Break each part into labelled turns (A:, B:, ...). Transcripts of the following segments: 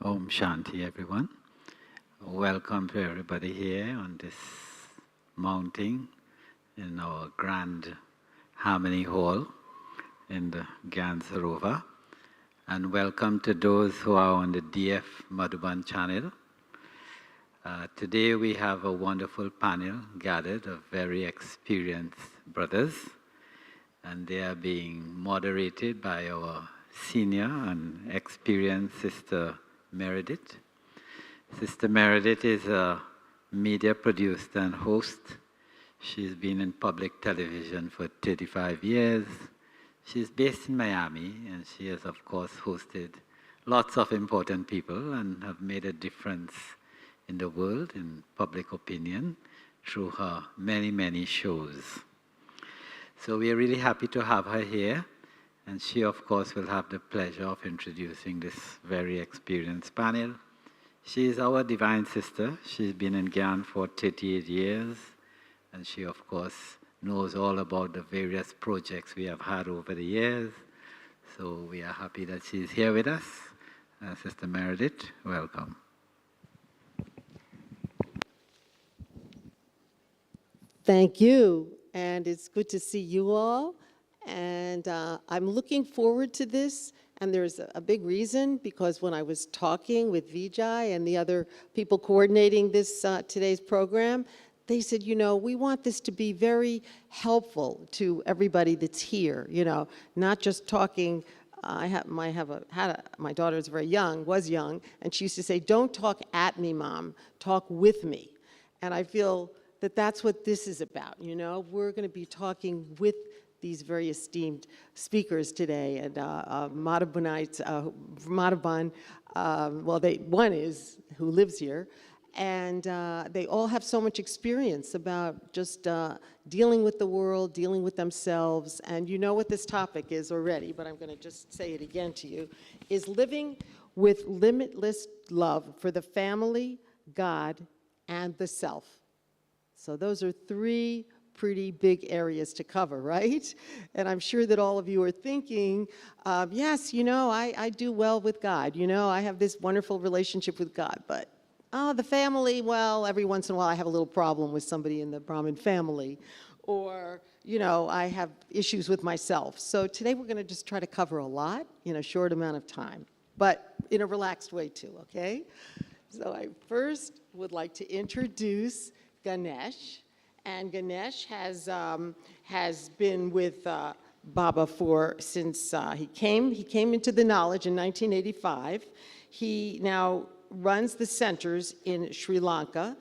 A: Om Shanti, everyone. Welcome to everybody here on this mountain in our grand Harmony Hall in the Gyan Sarovar. And welcome to those who are on the DF Madhuban channel. Today we have a wonderful panel gathered of very experienced brothers, and they are being moderated by our senior and experienced Sister Meredith. Sister Meredith is a media producer and host. She's been in public television for 35 years. She's based in Miami, and she has, of course, hosted lots of important people and have made a difference in the world, in public opinion, through her many, many shows. So we are really happy to have her here, and she, of course, will have the pleasure of introducing this very experienced panel. She is our divine sister. She's been in Gyan for 38 years, and she, of course, knows all about the various projects we have had over the years. So we are happy that she's here with us. Sister Meredith, welcome.
B: Thank you, and it's good to see you all. And I'm looking forward to this, and there's a big reason, because when I was talking with Vijay and the other people coordinating this today's program, they said, you know, we want this to be very helpful to everybody that's here, you know, not just talking. My daughter is very young, was young, and she used to say, don't talk at me, Mom, talk with me. And I feel that that's what this is about, you know. We're going to be talking with these very esteemed speakers today, and Madhubanites, Madhuban, one is who lives here, and they all have so much experience about just dealing with the world, dealing with themselves, and you know what this topic is already, but I'm going to just say it again to you, is living with limitless love for the family, God, and the self. So those are three pretty big areas to cover, right? And I'm sure that all of you are thinking, yes, you know, I do well with God. You know, I have this wonderful relationship with God, but the family, well, every once in a while I have a little problem with somebody in the Brahmin family, or, you know, I have issues with myself. So today we're going to just try to cover a lot in a short amount of time, but in a relaxed way too, okay? So I first would like to introduce Ganesh. And Ganesh has been with Baba since he came into the knowledge in 1985. He now runs the centers in Sri Lanka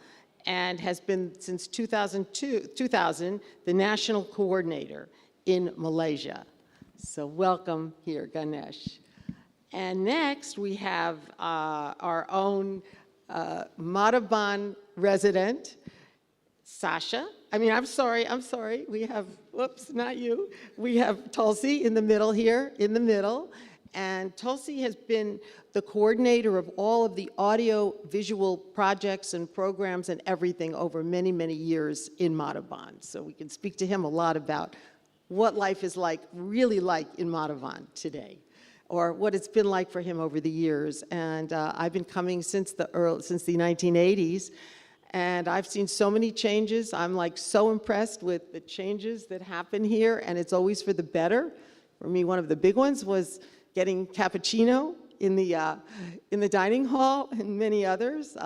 B: and has been since 2000 the national coordinator in Malaysia. So welcome here, Ganesh. And next we have our own Madhuban resident, Sasha. I'm sorry. We have, whoops, not you. We have Tulsi in the middle here, in the middle. And Tulsi has been the coordinator of all of the audio-visual projects and programs and everything over many, many years in Madhuban. So we can speak to him a lot about what life is like, really like in Madhuban today, or what it's been like for him over the years. And I've been coming since the 1980s. And I've seen so many changes. I'm like so impressed with the changes that happen here, and it's always for the better. For me, one of the big ones was getting cappuccino in the dining hall, and many others.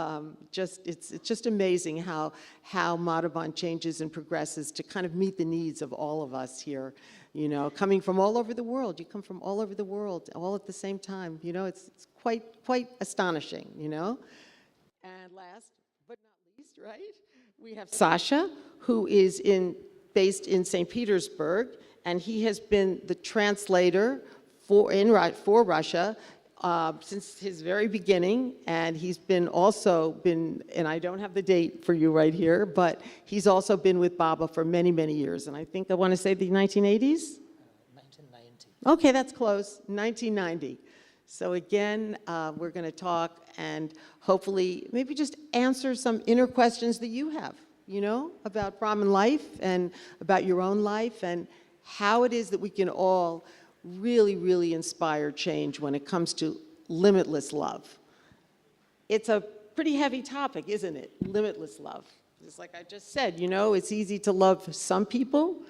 B: It's just amazing how Madhuban changes and progresses to kind of meet the needs of all of us here. You know, coming from all over the world. You come from all over the world, all at the same time. You know, it's quite astonishing. You know, and last but not least, right? We have Sasha, who is based in St. Petersburg, and he has been the translator for Russia since his very beginning, and he's also been, and I don't have the date for you right here, but he's also been with Baba for many, many years, and I think I want to say the 1980s?
C: 1990.
B: Okay, that's close, 1990. So again, we're going to talk and hopefully maybe just answer some inner questions that you have, you know, about Brahmin life and about your own life and how it is that we can all really, really inspire change when it comes to limitless love. it's a pretty heavy topic, isn't it? Limitless love. Just like I just said, it's easy to love some people,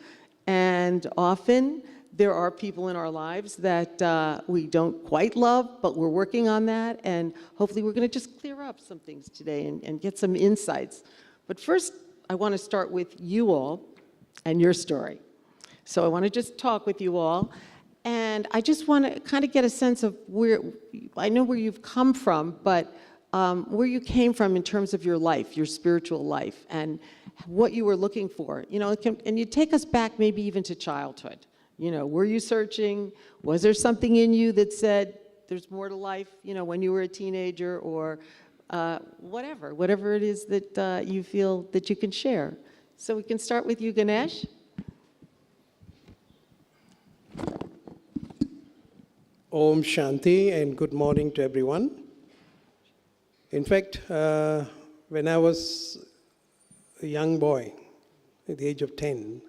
B: and often there are people in our lives that we don't quite love, but we're working on that, and hopefully we're going to just clear up some things today and get some insights. But first, I want to start with you all and your story. So I want to just talk with you all, and I just want to kind of get a sense of I know where you've come from, but where you came from in terms of your life, your spiritual life, and what you were looking for. And you take us back maybe even to childhood. Were you searching? Was there something in you that said there's more to life, when you were a teenager, or whatever it is that you feel that you can share. So we can start with you, Ganesh.
C: Om Shanti, and good morning to everyone. In fact, when I was a young boy, at the age of 10,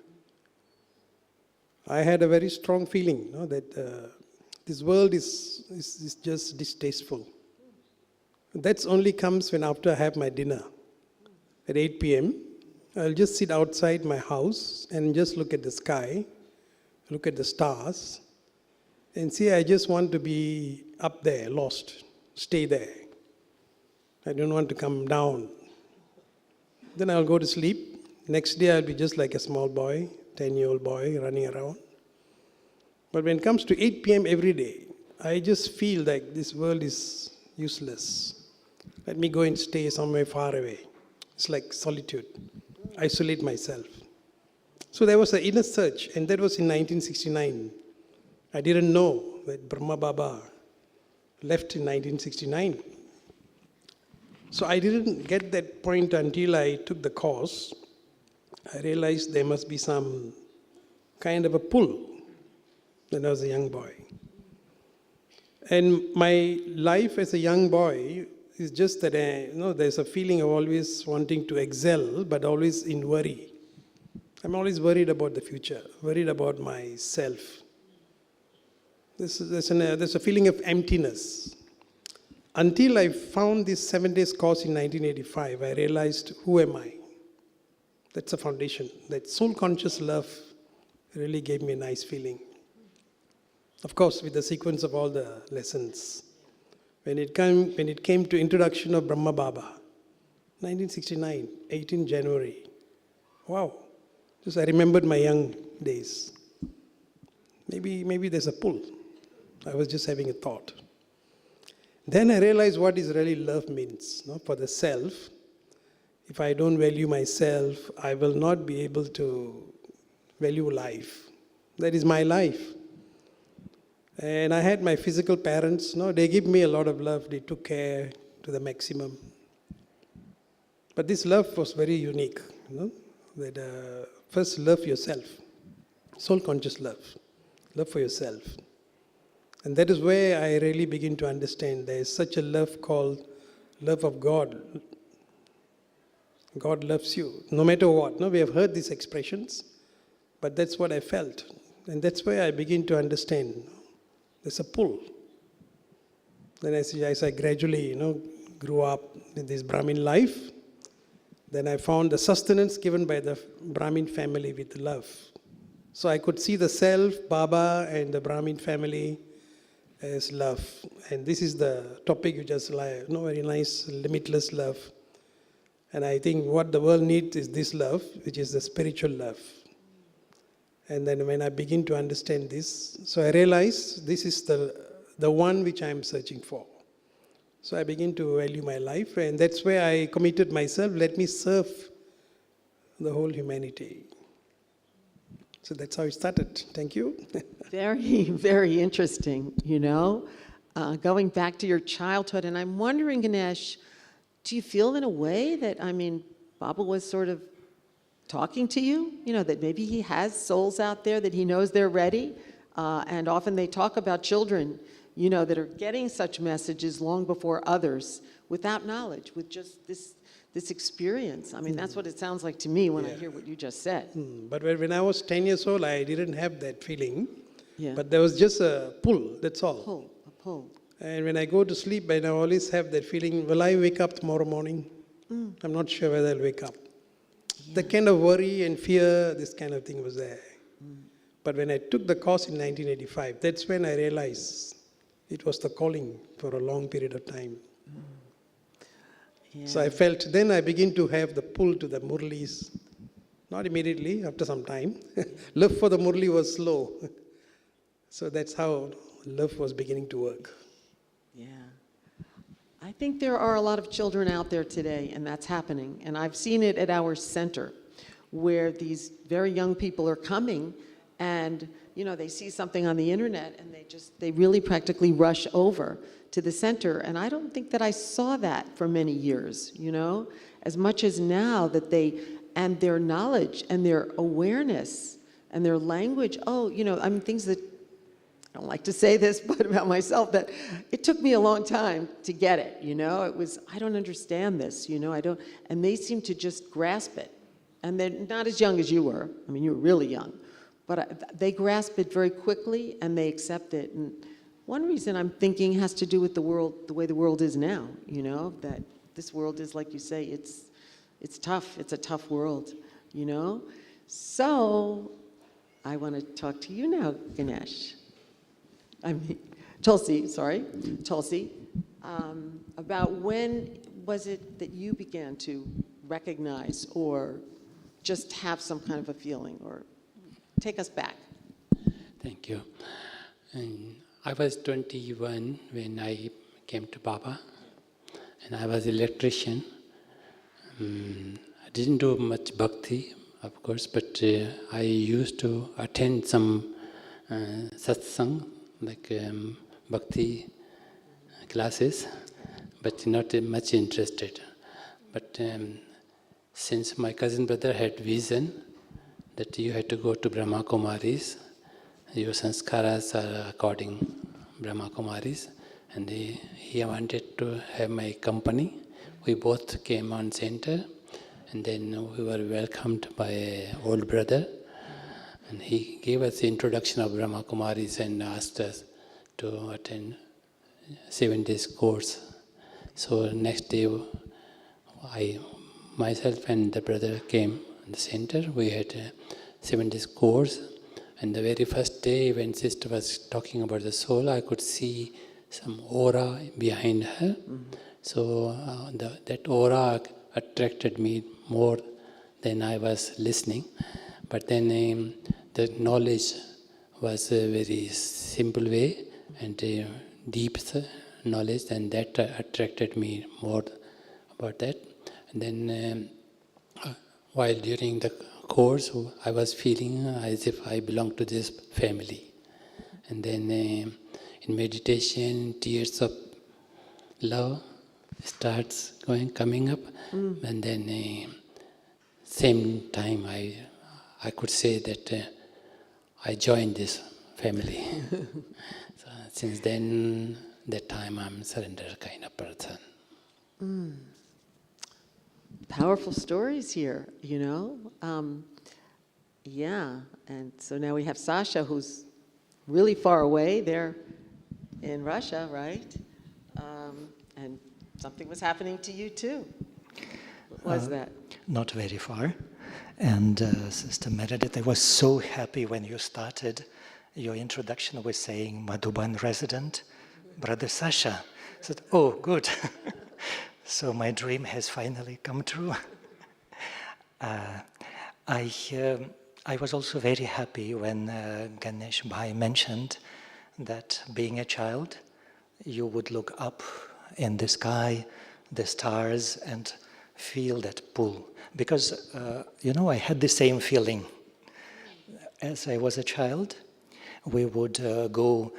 C: I had a very strong feeling that this world is just distasteful. That only comes when after I have my dinner. At 8 p.m., I'll just sit outside my house and just look at the sky, look at the stars, and see I just want to be up there, lost, stay there. I don't want to come down. Then I'll go to sleep. Next day I'll be just like a small boy, 10-year-old boy running around. But when it comes to 8 p.m. every day, I just feel like this world is useless. Let me go and stay somewhere far away. It's like solitude. Isolate myself. So there was an inner search, and that was in 1969. I didn't know that Brahma Baba left in 1969. So I didn't get that point until I took the course. I realized there must be some kind of a pull when I was a young boy. And my life as a young boy is just that there's a feeling of always wanting to excel, but always in worry. I'm always worried about the future, worried about myself. There's a feeling of emptiness. Until I found this 7 days course in 1985, I realized, who am I? That's a foundation. That soul-conscious love really gave me a nice feeling. Of course, with the sequence of all the lessons. When it came to introduction of Brahma Baba, 1969, 18 January. Wow. Just I remembered my young days. Maybe there's a pull. I was just having a thought. Then I realized what is really love means, for the self. If I don't value myself, I will not be able to value life. That is my life. And I had my physical parents, they give me a lot of love. They took care to the maximum. But this love was very unique, that first love yourself, soul-conscious love for yourself. And that is where I really begin to understand there is such a love called love of God. God loves you, no matter what. We have heard these expressions, but that's what I felt. And that's where I begin to understand there's a pull. Then as I gradually, grew up in this Brahmin life, then I found the sustenance given by the Brahmin family with love. So I could see the self, Baba, and the Brahmin family as love. And this is the topic you just like, very nice, limitless love. And I think what the world needs is this love, which is the spiritual love. And then when I begin to understand this, so I realize this is the one which I am searching for. So I begin to value my life, and that's where I committed myself, let me serve the whole humanity. So that's how it started. Thank you.
B: Very, very interesting, going back to your childhood. And I'm wondering, Ganesh, do you feel in a way that, Baba was sort of talking to you, that maybe he has souls out there that he knows they're ready? And often they talk about children, that are getting such messages long before others without knowledge, with just this experience. That's what it sounds like to me when I hear what you just said.
C: But when I was 10 years old, I didn't have that feeling.
B: Yeah.
C: But there was just a pull, that's all.
B: A pull.
C: And when I go to sleep, I always have that feeling, will I wake up tomorrow morning? I'm not sure whether I'll wake up. The kind of worry and fear, this kind of thing was there. But when I took the course in 1985, that's when I realized it was the calling for a long period of time. So I felt, then I begin to have the pull to the Murlis. Not immediately, after some time. Love for the Murli was slow. So that's how love was beginning to work.
B: Yeah. I think there are a lot of children out there today, and that's happening. And I've seen it at our center, where these very young people are coming, and they see something on the internet, and they really practically rush over to the center. And I don't think that I saw that for many years, as much as now that and their knowledge and their awareness and their language, things that, I don't like to say this, but about myself, that it took me a long time to get it, it was, I don't understand this, and they seem to just grasp it. And they're not as young as you were. I mean, you were really young, but they grasp it very quickly and they accept it. And one reason I'm thinking has to do with the world, the way the world is now, that this world is, like you say, it's tough. It's a tough world, So I want to talk to you now, Ganesh. Tulsi, about when was it that you began to recognize or just have some kind of a feeling, or take us back?
D: Thank you. I was 21 when I came to Baba, and I was an electrician. I didn't do much bhakti, of course, but I used to attend some satsang, like bhakti classes, but not much interested. But since my cousin brother had vision that you had to go to Brahma Kumaris, your sanskaras are according Brahma Kumaris, and he wanted to have my company. We both came on center, and then we were welcomed by an old brother, and he gave us the introduction of Brahma Kumaris and asked us to attend 7 days course. So next day, myself and the brother came in the center. We had a 7 days course, and the very first day when sister was talking about the soul, I could see some aura behind her. So that aura attracted me more than I was listening. But then the knowledge was a very simple way and deep knowledge, and that attracted me more about that. And then while during the course, I was feeling as if I belong to this family. And then in meditation, tears of love starts coming up, and then same time I could say that I joined this family. So since then, that time I'm surrender kind of person.
B: Powerful stories here, yeah, and so now we have Sasha, who's really far away there in Russia, right? And something was happening to you too. What was that?
E: Not very far. And Sr Meredith, I was so happy when you started your introduction with saying Madhuban resident, Brother Sasha. I said, oh, good. So my dream has finally come true. I was also very happy when Ganesh Bhai mentioned that being a child, you would look up in the sky, the stars, and feel that pull. Because, I had the same feeling. As I was a child, we would go,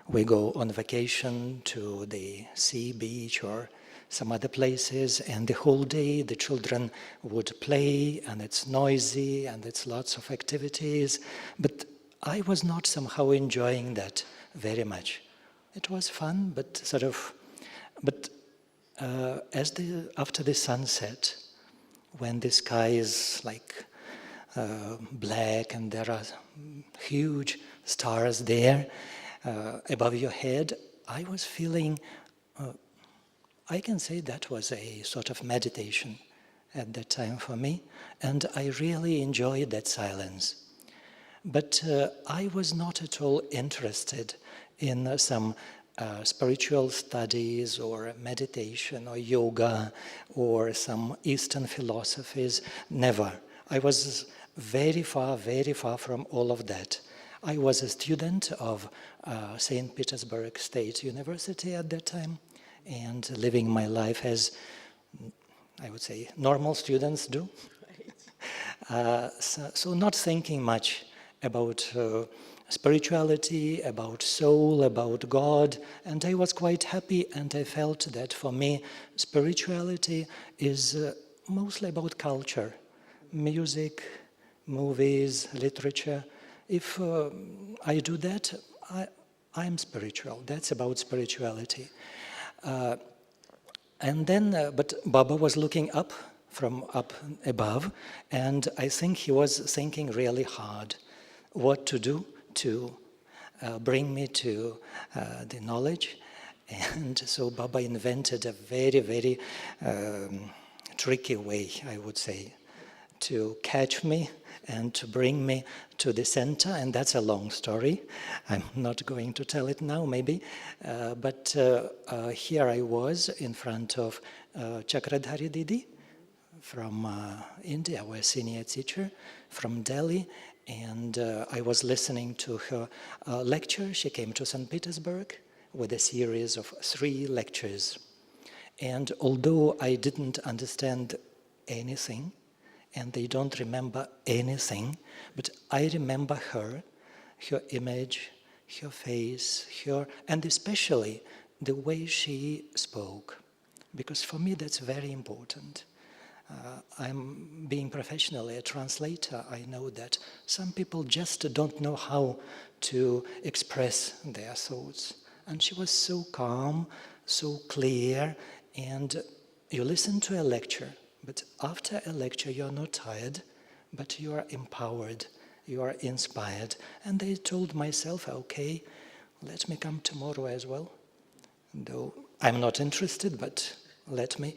E: we go on vacation to the sea, beach, or some other places, and the whole day the children would play, and it's noisy, and it's lots of activities. But I was not somehow enjoying that very much. It was fun, but after the sunset, when the sky is like black and there are huge stars there above your head, I was feeling, I can say that was a sort of meditation at that time for me, and I really enjoyed that silence. But I was not at all interested in some spiritual studies or meditation or yoga or some Eastern philosophies, never. I was very far from all of that. I was a student of St. Petersburg State University at that time, and living my life as, I would say, normal students do. So not thinking much about spirituality, about soul, about God, and I was quite happy, and I felt that for me, spirituality is mostly about culture, music, movies, literature. If I do that, I'm spiritual. That's about spirituality. And then, but Baba was looking up from up above, and I think he was thinking really hard what to do to bring me to the knowledge. And so Baba invented a very tricky way, I would say, to catch me and to bring me to the center, and that's a long story. I'm not going to tell it now, maybe. But here I was in front of Chakradhari Didi from India, our senior teacher from Delhi, and I was listening to her lecture. She came to St. Petersburg with a series of 3 lectures. And although I didn't understand anything, and they don't remember anything, but I remember her image, her face, and especially the way she spoke, because for me that's very important. I'm being professionally a translator. I know that some people just don't know how to express their thoughts. And she was so calm, so clear, and you listen to a lecture, but after a lecture you're not tired, but you are empowered, you are inspired. And I told myself, okay, let me come tomorrow as well. Though I'm not interested, but let me.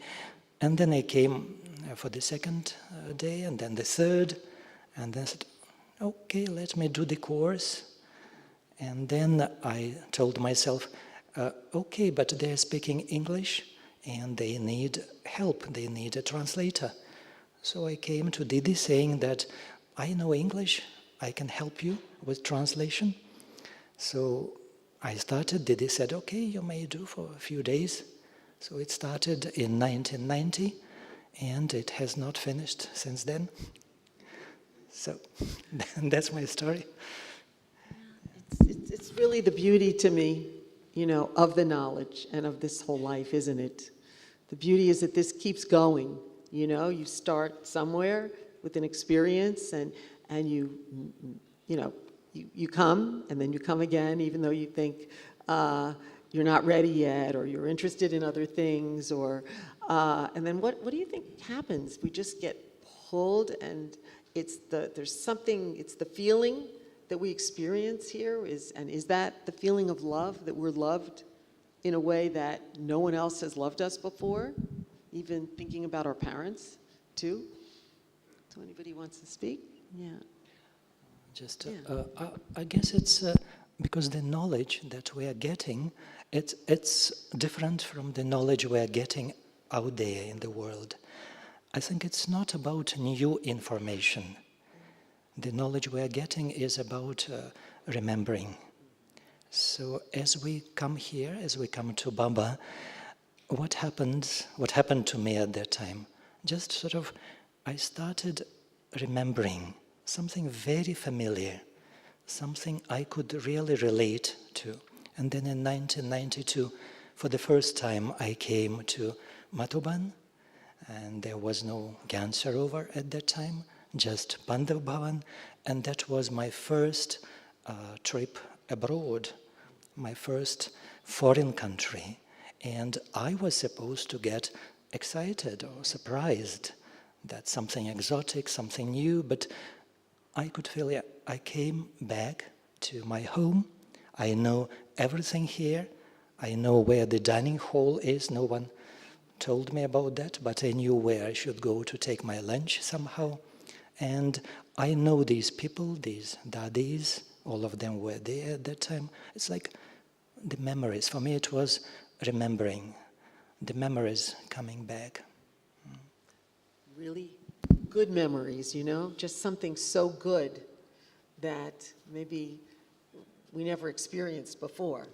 E: And then I came for the 2nd day, and then the 3rd, and then I said, okay, let me do the course. And then I told myself, okay, but they're speaking English, and they need help, they need a translator. So I came to Didi saying that I know English, I can help you with translation. So I started, Didi said, okay, you may do for a few days. So it started in 1990, and it has not finished since then. So that's my story.
B: It's really the beauty to me, you know, of the knowledge and of this whole life, isn't it? The beauty is that this keeps going, you know, you start somewhere with an experience and you know, you come and then you come again, even though you think you're not ready yet or you're interested in other things or, and then what do you think happens? We just get pulled and there's something, it's the feeling that we experience here is that the feeling of love, that we're loved in a way that no one else has loved us before, even thinking about our parents too? So anybody wants to speak? Yeah.
E: I guess it's because the knowledge that we are getting, it's different from the knowledge we are getting out there in the world. I think it's not about new information. The knowledge we are getting is about remembering. So as we come here, as we come to Baba, what happened to me at that time? Just sort of, I started remembering something very familiar, something I could really relate to. And then in 1992, for the first time, I came to Madhuban, and there was no Gyan Sarovar at that time, just Pandav Bhavan, and that was my first trip abroad, my first foreign country. And I was supposed to get excited or surprised that something exotic, something new, but I could feel it. I came back to my home. I know everything here. I know where the dining hall is. No one told me about that, but I knew where I should go to take my lunch somehow. And I know these people, these daddies, all of them were there at that time. It's like the memories. For me, it was remembering, the memories coming back.
B: Really good memories, you know, just something so good that maybe we never experienced before.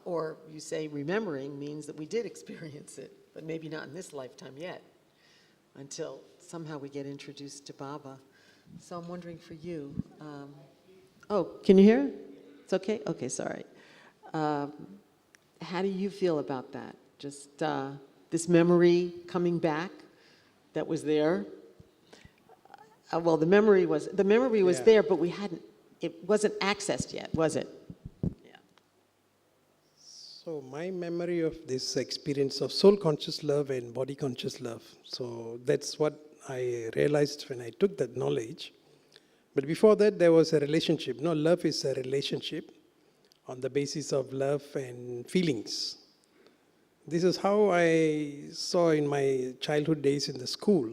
B: Or you say remembering means that we did experience it, but maybe not in this lifetime yet, until somehow we get introduced to Baba. So I'm wondering for you, oh, can you hear? It's okay? Okay, sorry. How do you feel about that? Just this memory coming back that was there? Well, the memory was
C: Yeah.
B: there, but it wasn't accessed yet, was it? Yeah.
C: So my memory of this experience of soul conscious love and body conscious love. So that's what I realized when I took that knowledge. But before that, there was a relationship. No, love is a relationship on the basis of love and feelings. This is how I saw in my childhood days in the school,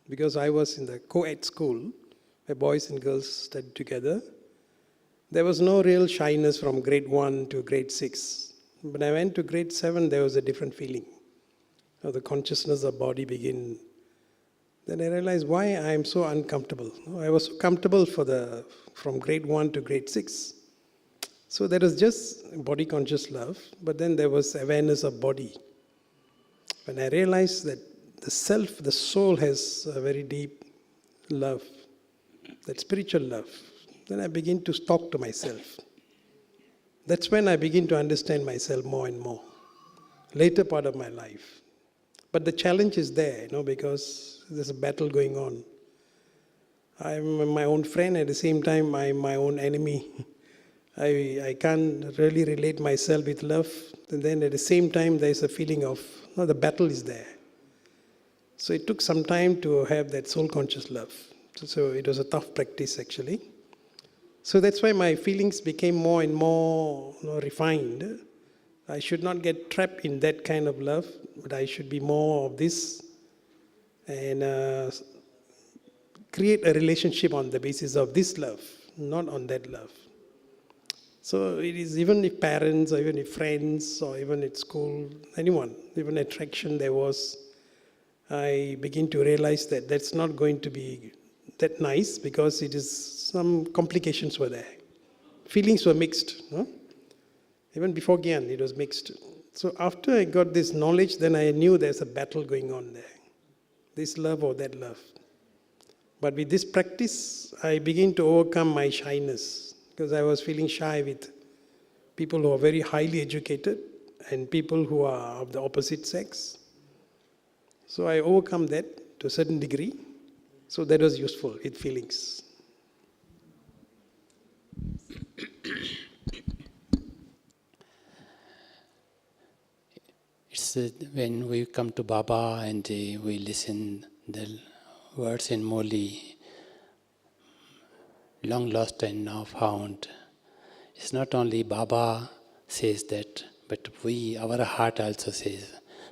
C: because I was in the co-ed school, where boys and girls studied together. There was no real shyness from grade 1 to grade 6. When I went to grade 7, there was a different feeling. The consciousness of body began. Then I realized why I am so uncomfortable. I was so comfortable from grade 1 to grade 6. So there was just body conscious love, but then there was awareness of body. When I realized that the self, the soul has a very deep love, that spiritual love, then I begin to talk to myself. That's when I begin to understand myself more and more. Later part of my life. But the challenge is there, because there's a battle going on. I'm my own friend, at the same time I'm my own enemy. I can't really relate myself with love, and then at the same time there's a feeling of, the battle is there. So it took some time to have that soul conscious love. So it was a tough practice actually. So that's why my feelings became more and more refined. I should not get trapped in that kind of love, but I should be more of this and create a relationship on the basis of this love, not on that love. So it is even if parents or even if friends or even at school, anyone, even attraction there was, I begin to realize that that's not going to be that nice because it is some complications were there. Feelings were mixed. No? Even before Gyan, it was mixed. So after I got this knowledge, then I knew there's a battle going on there. This love or that love. But with this practice, I begin to overcome my shyness because I was feeling shy with people who are very highly educated and people who are of the opposite sex. So I overcome that to a certain degree. So that was useful with feelings.
D: It's when we come to Baba and we listen the words in Moli, long lost and now found. It's not only Baba says that, but our heart also says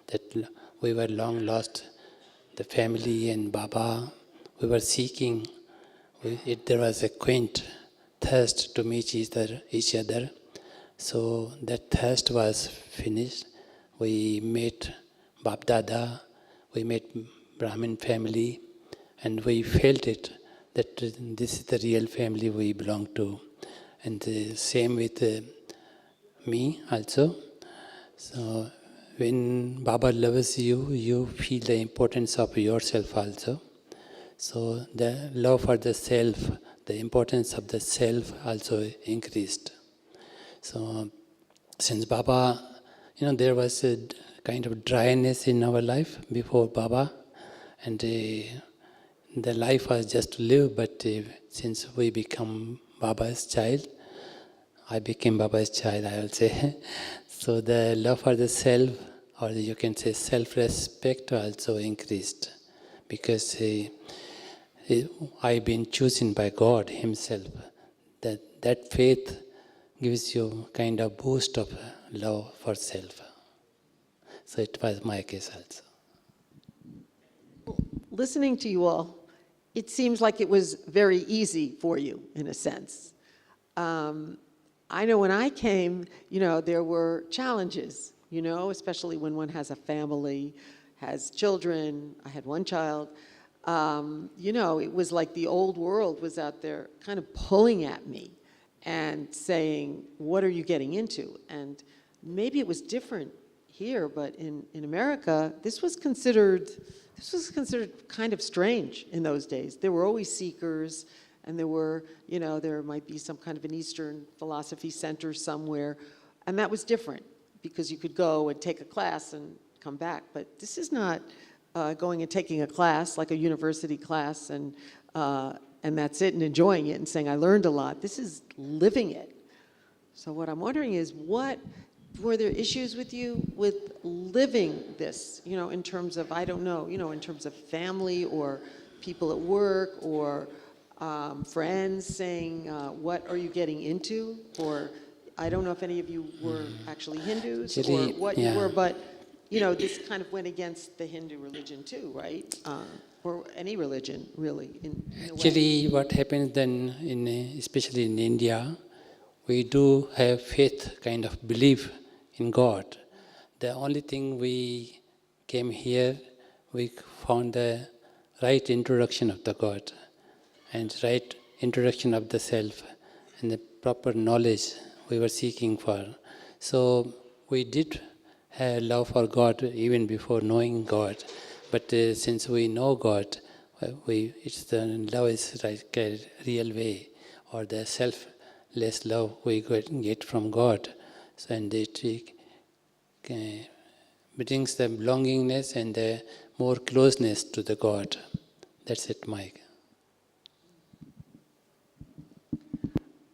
D: that we were long lost. The family and Baba, we were seeking. There was a quaint thirst to meet each other. So that thirst was finished. We met Bap Dada, we met Brahmin family, and we felt it, that this is the real family we belong to. And the same with me also. So when Baba loves you, you feel the importance of yourself also. So the love for the self, the importance of the self also increased. So since Baba, there was a kind of dryness in our life before Baba, and the life was just to live, but since we become Baba's child, I became Baba's child, I will say. So the love for the self, or you can say self-respect also increased, because I've been chosen by God Himself. That faith gives you kind of boost of love for self. So it was my case also.
B: Listening to you all, it seems like it was very easy for you, in a sense. I know when I came, there were challenges, especially when one has a family, has children. I had one child. It was like the old world was out there kind of pulling at me and saying, what are you getting into? And maybe it was different here, but in America, this was considered kind of strange in those days. There were always seekers, and there were, there might be some kind of an Eastern philosophy center somewhere, and that was different because you could go and take a class and come back. But this is not going and taking a class like a university class and that's it, and enjoying it and saying, I learned a lot. This is living it. So what I'm wondering is, were there issues with you with living this, in terms of, I don't know, in terms of family or people at work or friends saying, what are you getting into? Or I don't know if any of you were actually Hindus or what you were, but this kind of went against the Hindu religion too, right? Or any religion, really, in a way.
D: Actually, what happens then, especially in India, we do have faith, kind of belief in God. The only thing we came here, we found the right introduction of the God and right introduction of the self and the proper knowledge we were seeking for. So we did have love for God even before knowing God. But since we know God, it's the love is like a real way, or the selfless love we get from God. So, and it brings the belongingness and the more closeness to the God. That's it, Mike.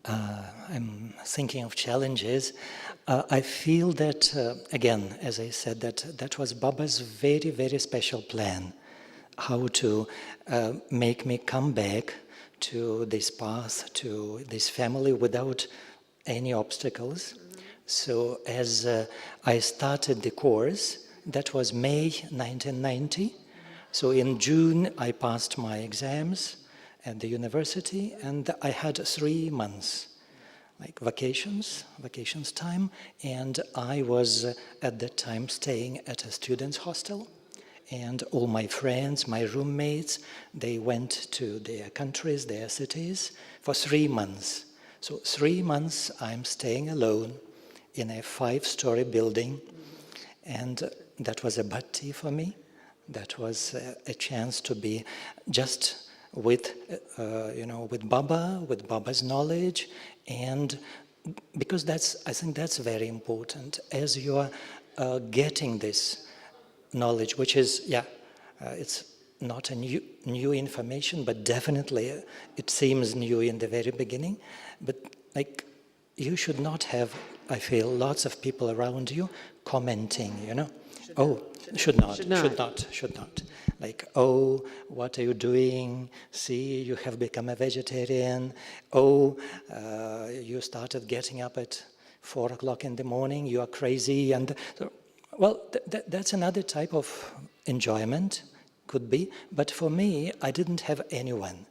E: I'm thinking of challenges. I feel that, again, as I said, that was Baba's very, very special plan, how to make me come back to this path, to this family without any obstacles. So as I started the course, that was May 1990. So in June, I passed my exams at the university, and I had 3 months, like vacations time, and I was at that time staying at a student's hostel, and all my friends, my roommates, they went to their countries, their cities for 3 months. So 3 months I'm staying alone in a 5-story building, and that was a bhatti for me. That was a chance to be just with Baba, with Baba's knowledge, and because I think that's very important. As you are getting this knowledge, which is, it's not a new information, but definitely it seems new in the very beginning. But like, you should not have, I feel, lots of people around you commenting, should not. Like, oh, what are you doing? See, you have become a vegetarian. Oh, you started getting up at 4 o'clock in the morning. You are crazy. And so, well, that's another type of enjoyment, could be. But for me, I didn't have anyone.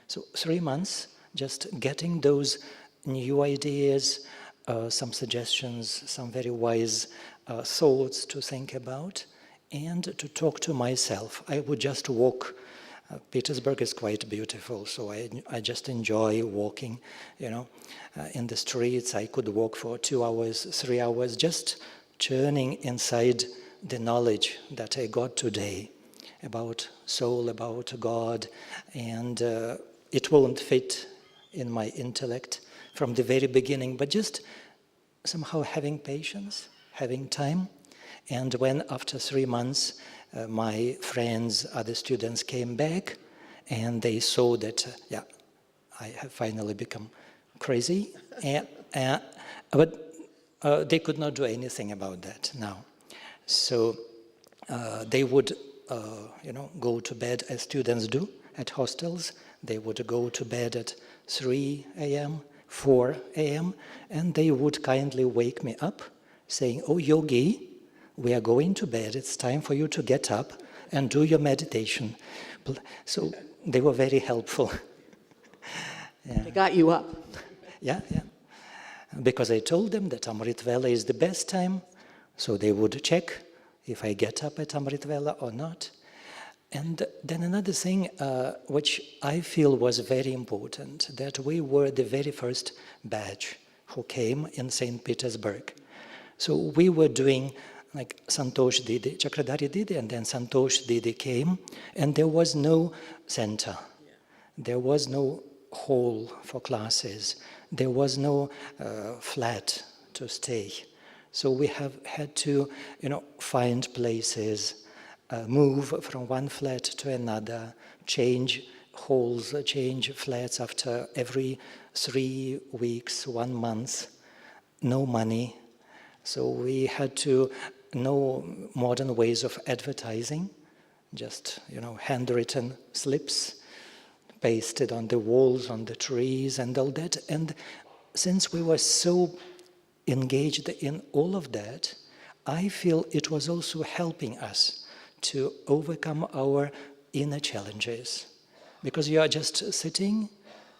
E: So 3 months, just getting those new ideas, some suggestions, some very wise thoughts to think about, and to talk to myself. I would just walk. Petersburg is quite beautiful, so I just enjoy walking, in the streets. I could walk for 2 hours, 3 hours, just churning inside the knowledge that I got today about soul, about God, and it won't fit in my intellect from the very beginning, but just somehow having patience, having time. And when after 3 months, my friends, other students came back, and they saw that, I have finally become crazy, but they could not do anything about that now. So they would, go to bed as students do at hostels. They would go to bed at 3 a.m., 4 a.m., and they would kindly wake me up saying, "Oh, yogi, we are going to bed. It's time for you to get up and do your meditation." So they were very helpful.
B: They got you up.
E: Yeah. Because I told them that Amrit Vela is the best time, so they would check if I get up at Amrit Vela or not. And then another thing which I feel was very important, that we were the very first batch who came in St. Petersburg. So we were doing like Santosh Didi, Chakradhari Didi, and then Santosh Didi came, and there was no center. There was no hall for classes. There was no flat to stay. So we have had to, find places, move from one flat to another, change halls, change flats after every 3 weeks, 1 month, no money. So we had to know modern ways of advertising, just, handwritten slips, pasted on the walls, on the trees and all that. And since we were so engaged in all of that, I feel it was also helping us to overcome our inner challenges. Because you are just sitting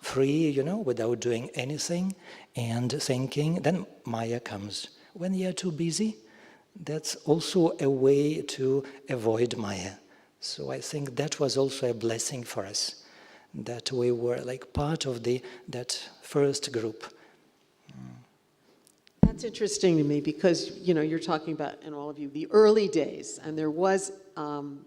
E: free, without doing anything and thinking, then Maya comes. When you're too busy, that's also a way to avoid Maya. So I think that was also a blessing for us, that we were like part of that first group.
B: That's interesting to me because, you're talking about, and all of you, the early days, and there was an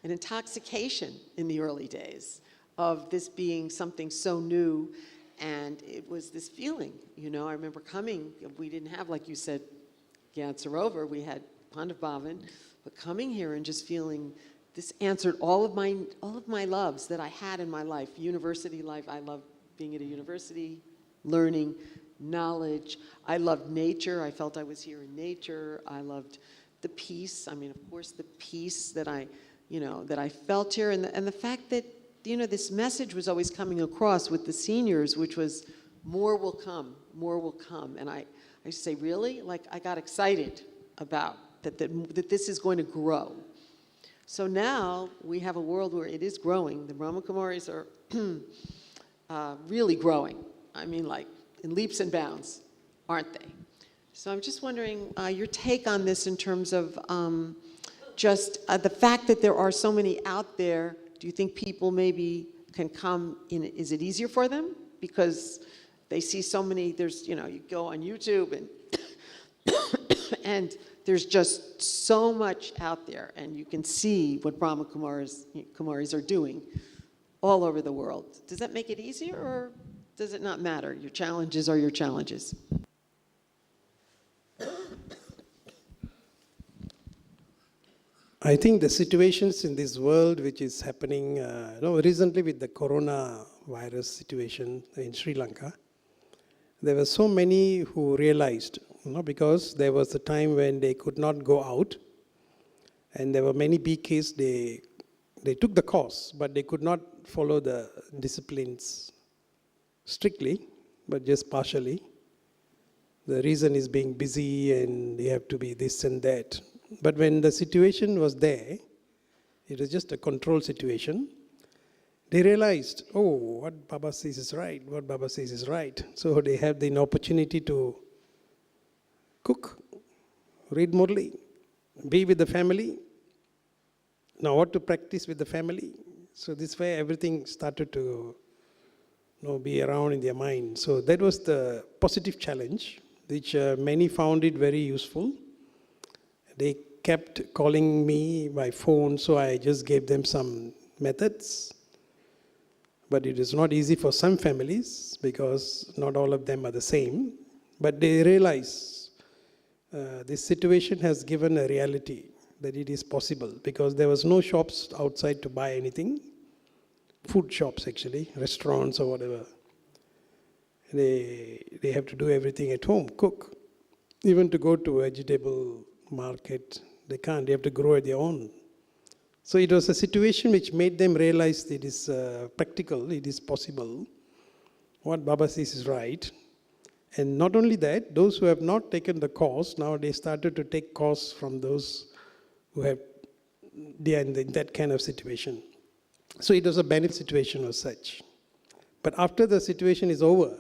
B: intoxication in the early days of this being something so new, and it was this feeling, I remember coming, we didn't have, like you said, Gyan Sarovar, we had Panellists, but coming here and just feeling this answered all of my loves that I had in my life, university life. I loved being at a university, learning, knowledge. I loved nature. I felt I was here in nature. I loved the peace. I mean, of course, the peace that I felt here, and the fact that this message was always coming across with the seniors, which was more will come, and I used to say, really? Like, I got excited about that this is going to grow. So now we have a world where it is growing. The Brahma Kumaris are really growing. I mean, like in leaps and bounds, aren't they? So I'm just wondering your take on this in terms of just the fact that there are so many out there. Do you think people maybe can come in? Is it easier for them? Because they see so many, you go on YouTube and there's just so much out there, and you can see what Brahma Kumaris are doing all over the world. Does that make it easier, or does it not matter? Your challenges are your challenges.
C: I think the situations in this world which is happening, recently with the coronavirus situation in Sri Lanka, there were so many who realized, because there was a time when they could not go out, and there were many BKs, they took the course, but they could not follow the disciplines strictly, but just partially. The reason is being busy and they have to be this and that. But when the situation was there, it was just a control situation, they realized, what Baba says is right, what Baba says is right. So they have the opportunity to cook, read Murli, be with the family, now what to practice with the family. So this way everything started to be around in their mind. So that was the positive challenge, which many found it very useful. They kept calling me by phone, so I just gave them some methods. But it is not easy for some families because not all of them are the same. But they realize this situation has given a reality that it is possible, because there was no shops outside to buy anything, food shops actually, restaurants or whatever. They have to do everything at home, cook. Even to go to a vegetable market, they can't, they have to grow their own. So it was a situation which made them realize it is practical, it is possible. What Baba says is right. And not only that, those who have not taken the course, now they started to take course from those who have, they are in that kind of situation. So it was a benefit situation or such. But after the situation is over,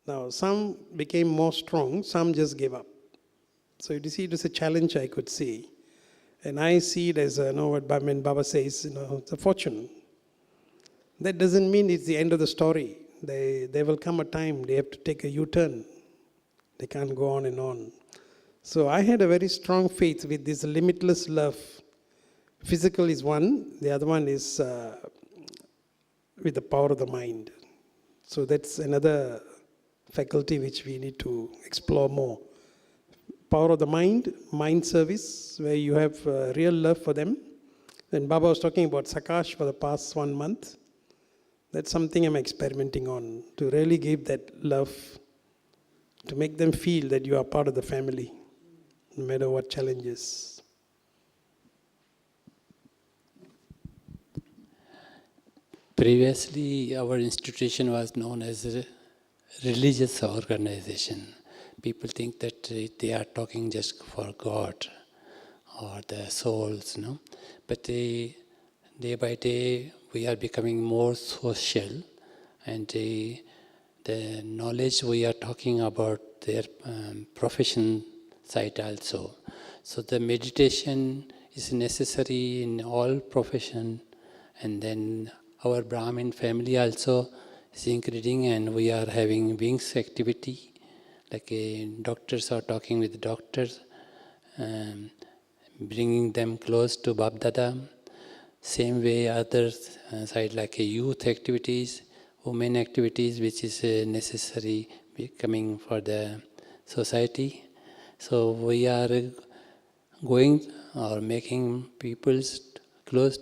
C: now some became more strong, some just gave up. So you see, it was a challenge I could see. And I see it as, what Baba says, it's a fortune. That doesn't mean it's the end of the story. There will come a time they have to take a U-turn. They can't go on and on. So I had a very strong faith with this limitless love. Physical is one, the other one is with the power of the mind. So that's another faculty which we need to explore more. Power of the mind, mind service, where you have real love for them. Then Baba was talking about Sakash for the past 1 month. That's something I'm experimenting on, to really give that love, to make them feel that you are part of the family, no matter what challenges.
D: Previously, our institution was known as a religious organization. People think that they are talking just for God or the souls, no? But day by day, we are becoming more social, and the knowledge we are talking about their profession side also. So the meditation is necessary in all profession, and then our Brahmin family also is increasing, and we are having wings activity. Like doctors are talking with doctors, bringing them close to Bab Dada. Same way other side like youth activities, women activities, which is necessary becoming for the society. So we are going or making people close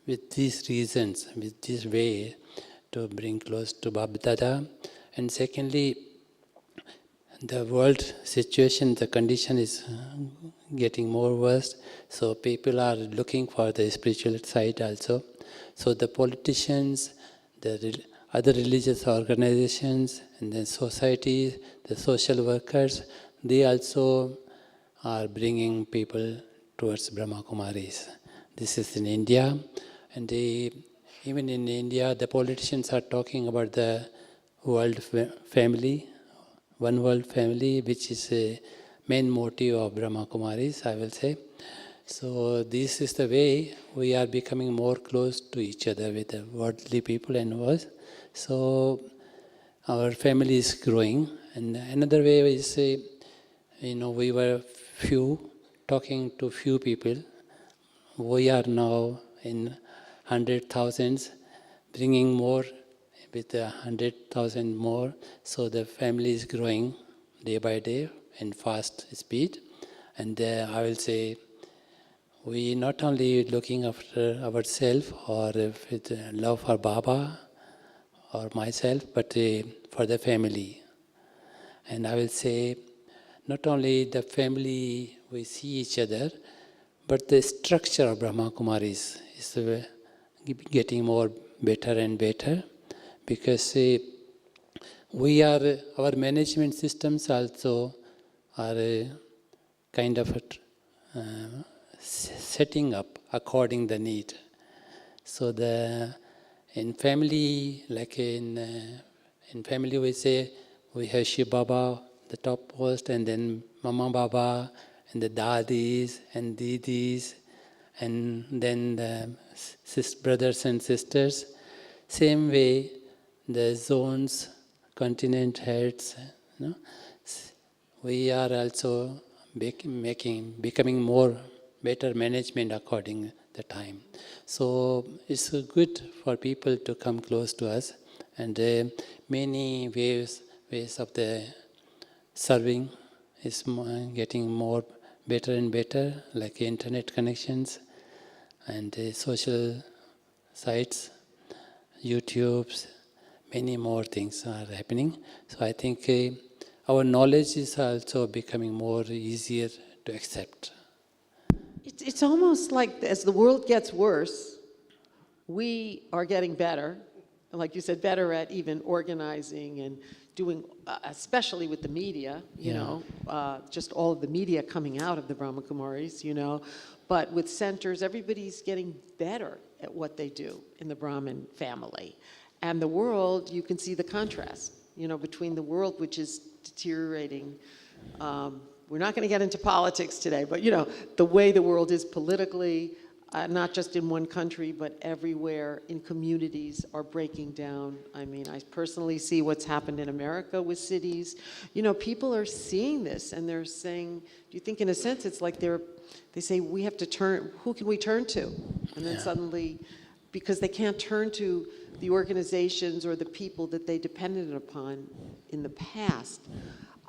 D: with these reasons, with this way to bring close to Bab Dada. And secondly, the world situation, the condition is getting more worse, so people are looking for the spiritual side also. So the politicians, the other religious organizations, and the societies, the social workers, they also are bringing people towards Brahma Kumaris. This is in India, and even in India, the politicians are talking about the world family, one world family, which is a main motive of Brahma Kumaris, I will say. So this is the way we are becoming more close to each other with the worldly people and us. So our family is growing. And another way is, we were talking to few people. We are now in 100,000s, bringing more with 100,000 more. So the family is growing day by day in fast speed. And I will say, we not only looking after ourselves or with love for Baba or myself, but for the family. And I will say, not only the family we see each other, but the structure of Brahma Kumaris is getting more better and better, because our management systems also are kind of setting up according the need. So in family, like in family we say we have Shiv Baba, the top post, and then Mama Baba, and the Dadis and Didis, and then the brothers and sisters. Same way, the zones, continent heads, we are also becoming more better management according the time. So it's good for people to come close to us, and many ways of the serving is getting more better and better, like internet connections and social sites, YouTubes, many more things are happening. So I think our knowledge is also becoming more easier to accept.
B: It's almost like as the world gets worse, we are getting better. Like you said, better at even organizing and doing, especially with the media, you know, just all of the media coming out of the Brahma Kumaris, you know, but with centers, everybody's getting better at what they do in the Brahmin family. And the world, you can see the contrast, you know, between the world, which is deteriorating. We're not going to get into politics today, but, you know, the way the world is politically, not just in one country, but everywhere in communities are breaking down. I mean, I personally see what's happened in America with cities. You know, people are seeing this and they're saying, do you think in a sense it's like they say, we have to turn, who can we turn to? And then suddenly, because they can't turn to the organizations or the people that they depended upon in the past.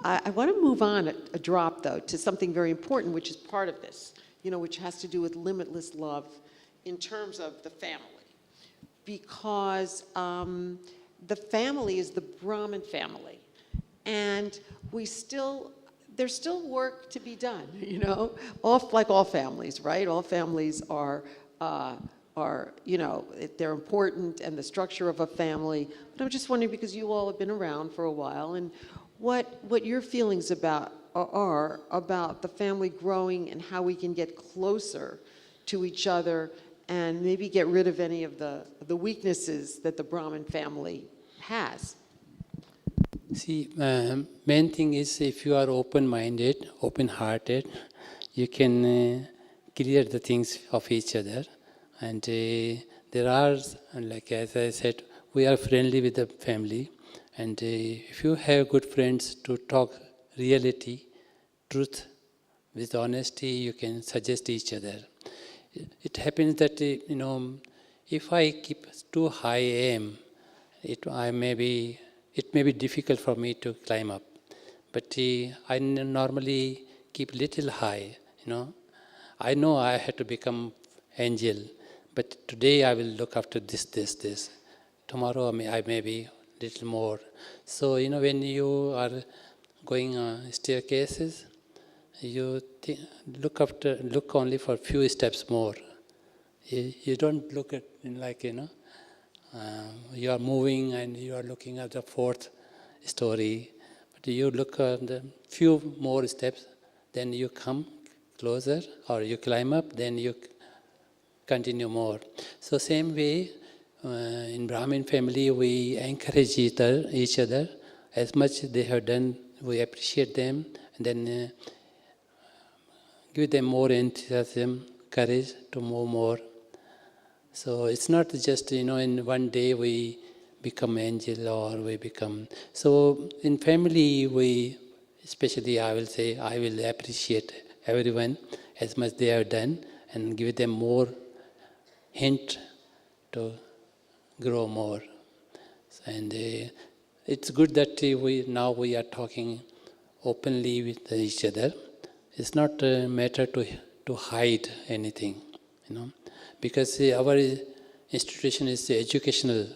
B: I want to move on a drop, though, to something very important, which is part of this, you know, which has to do with limitless love in terms of the family. Because the family is the Brahmin family. And there's still work to be done, you know, like all families, right? All families are, you know, they're important and the structure of a family. But I'm just wondering, because you all have been around for a while, and what your feelings are about the family growing and how we can get closer to each other and maybe get rid of any of the weaknesses that the Brahmin family has.
D: See, main thing is if you are open-minded, open-hearted, you can clear the things of each other. And there are, like as I said, we are friendly with the family. And if you have good friends to talk reality, truth, with honesty, you can suggest each other. It happens that, you know, if I keep too high aim, it may be difficult for me to climb up. But I normally keep little high, you know. I know I have to become angel, but today I will look after this. Tomorrow I may be little more. So, you know, when you are going staircases, you look only for few steps more. You don't look at like, you know, you are moving and you are looking at the fourth story, but you look at the few more steps, then you come closer or you climb up, then you continue more. So same way, in Brahmin family, we encourage each other. As much they have done, we appreciate them, and then give them more enthusiasm, courage to move more. So it's not just, you know, in one day we become angel or we become... So in family, especially I will say, I will appreciate everyone as much they have done and give them more hint to grow more. And it's good that we are talking openly with each other. It's not a matter to hide anything, you know, because our institution is the educational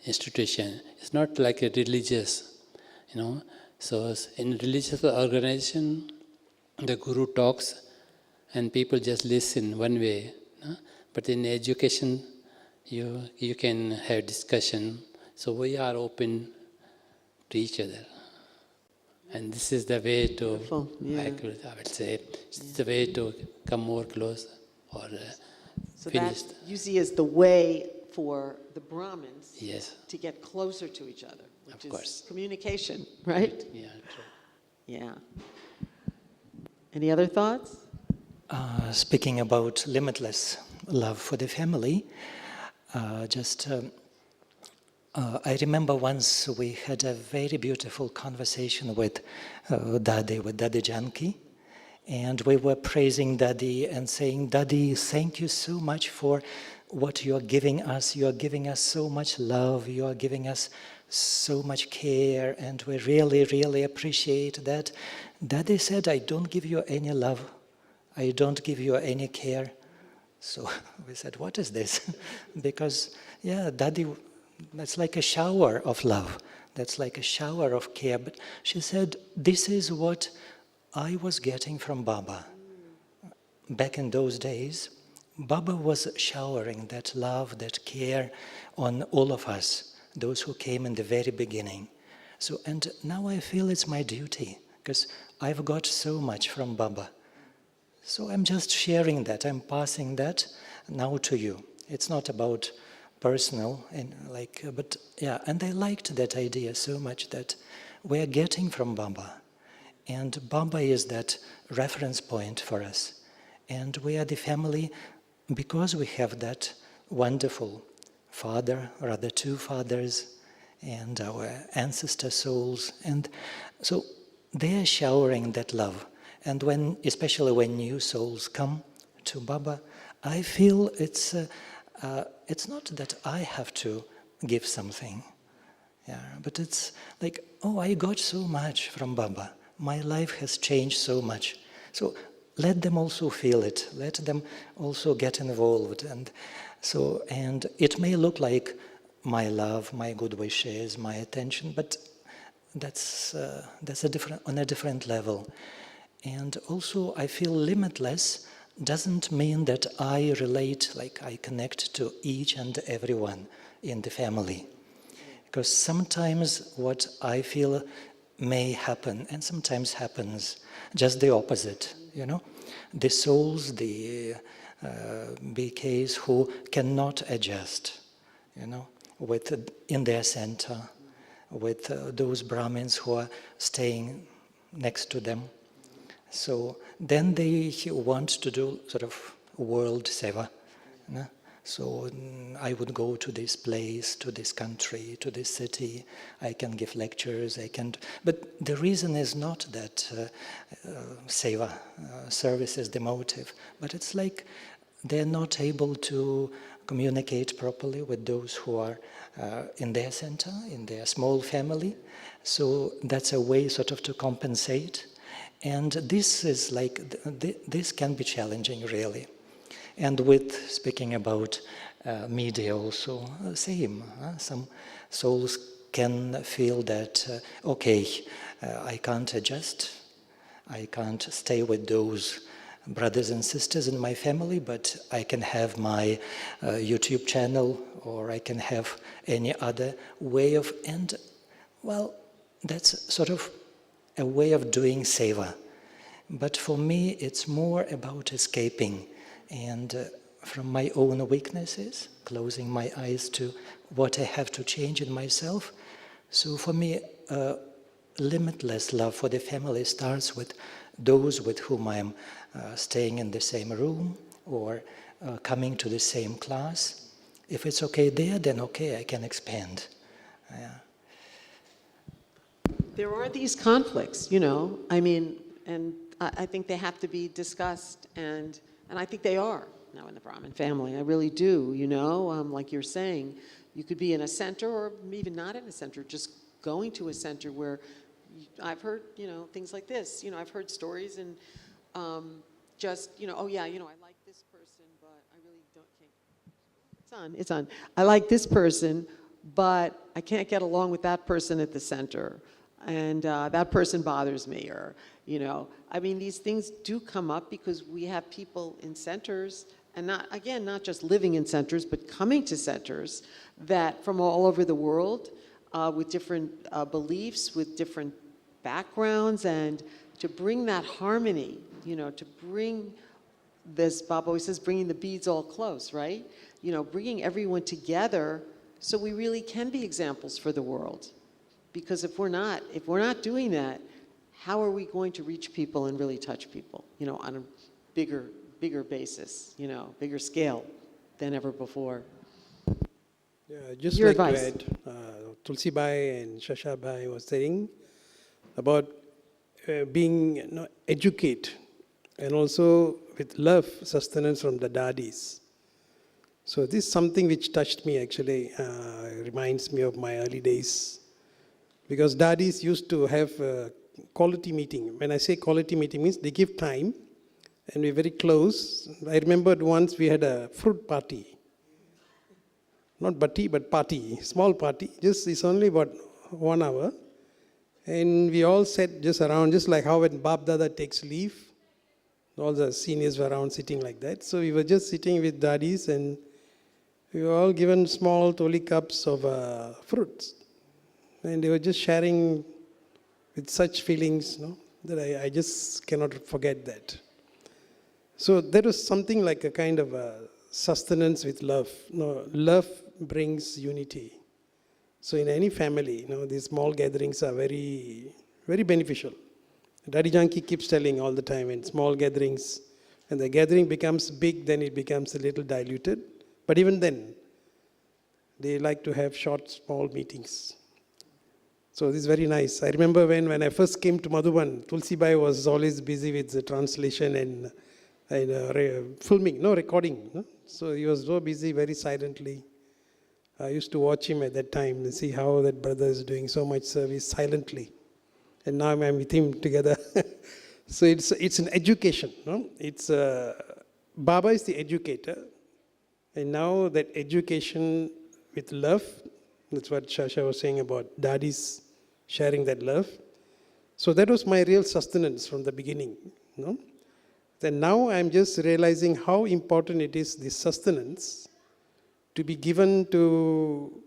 D: institution. It's not like a religious, you know. So in religious organization, the guru talks and people just listen one way. You know? But in education, you can have discussion. So we are open to each other. And this is the way to, I would say, it's the way to come more close or
B: So
D: finish.
B: that you see as the way for the Brahmins to get closer to each other, which is communication, right?
D: Yeah, true.
B: Yeah. Any other thoughts?
E: Speaking about limitless love for the family, I remember once we had a very beautiful conversation with Daddy Janki, and we were praising Daddy and saying, Daddy, thank you so much for what you are giving us. You are giving us so much love. You are giving us so much care, and we really, really appreciate that. Daddy said, I don't give you any love. I don't give you any care. So we said, what is this? Because, yeah, Daddy, that's like a shower of love. That's like a shower of care. But she said, this is what I was getting from Baba. Back in those days, Baba was showering that love, that care on all of us, those who came in the very beginning. So, and now I feel it's my duty, because I've got so much from Baba. So I'm just sharing that, I'm passing that now to you. It's not about personal, and but yeah, and I liked that idea so much that we're getting from Baba. And Baba is that reference point for us. And we are the family because we have that wonderful father, rather two fathers, and our ancestor souls. And so they are showering that love. And when, especially when new souls come to Baba, I feel it's not that I have to give something, yeah, but it's like, oh, I got so much from Baba. My life has changed so much. So let them also feel it. Let them also get involved. And so, and it may look like my love, my good wishes, my attention, but that's on a different level. And also, I feel limitless doesn't mean that I relate, like I connect to each and everyone in the family. Because sometimes what I feel may happen, and sometimes happens just the opposite, you know? The souls, the BKs who cannot adjust, you know, in their center, with those Brahmins who are staying next to them. So then they want to do sort of world seva. You know? So I would go to this place, to this country, to this city. I can give lectures, but the reason is not that seva, service is the motive, but it's like they're not able to communicate properly with those who are in their center, in their small family. So that's a way sort of to compensate. And this is like, this can be challenging, really. And with speaking about media also, same. Some souls can feel that, okay, I can't adjust, I can't stay with those brothers and sisters in my family, but I can have my YouTube channel, or I can have any other way of, and well, that's sort of a way of doing seva. But for me, it's more about escaping and from my own weaknesses, closing my eyes to what I have to change in myself. So for me, limitless love for the family starts with those with whom I'm staying in the same room or coming to the same class. If it's okay there, then okay, I can expand.
B: There are these conflicts, you know, I mean, and I think they have to be discussed, and I think they are now in the Brahmin family. I really do, you know, like you're saying, you could be in a center or even not in a center, just going to a center where I've heard, you know, things like this. You know, I've heard stories and just, you know, oh yeah, you know, I like this person, but I really can't. It's on. I like this person, but I can't get along with that person at the center. And that person bothers me, or, you know, I mean, these things do come up because we have people in centers, and not just living in centers, but coming to centers that from all over the world with different beliefs, with different backgrounds, and to bring that harmony, you know, to bring this, Bob always says, bringing the beads all close, right? You know, bringing everyone together so we really can be examples for the world. Because if we're not doing that, how are we going to reach people and really touch people, you know, on a bigger basis, you know, bigger scale than ever before?
C: Yeah, just
B: Your
C: like
B: advice.
C: what Tulsi Bai and Sasha Bai was saying about being, you know, educate, and also with love, sustenance from the daddies. So this is something which touched me actually, reminds me of my early days. Because daddies used to have a quality meeting. When I say quality meeting means they give time and we're very close. I remembered once we had a fruit party. Not bati, but party, small party. It's only about 1 hour. And we all sat just around, just like how when Bab Dada takes leave, all the seniors were around sitting like that. So we were just sitting with daddies and we were all given small toli cups of fruits. And they were just sharing with such feelings, that I just cannot forget that. So there was something like a kind of a sustenance with love. Love brings unity. So in any family, these small gatherings are very, very beneficial. Daddy Janki keeps telling all the time, in small gatherings, when the gathering becomes big, then it becomes a little diluted. But even then, they like to have short, small meetings. So this is very nice. I remember when I first came to Madhuban, Tulsi Bai was always busy with the translation and filming, recording. So he was so busy, very silently. I used to watch him at that time and see how that brother is doing so much service silently. And now I'm with him together. So it's an education. It's Baba is the educator. And now that education with love, that's what Sasha was saying about daddies sharing that love. So that was my real sustenance from the beginning. Then now I'm just realizing how important it is, this sustenance, to be given to,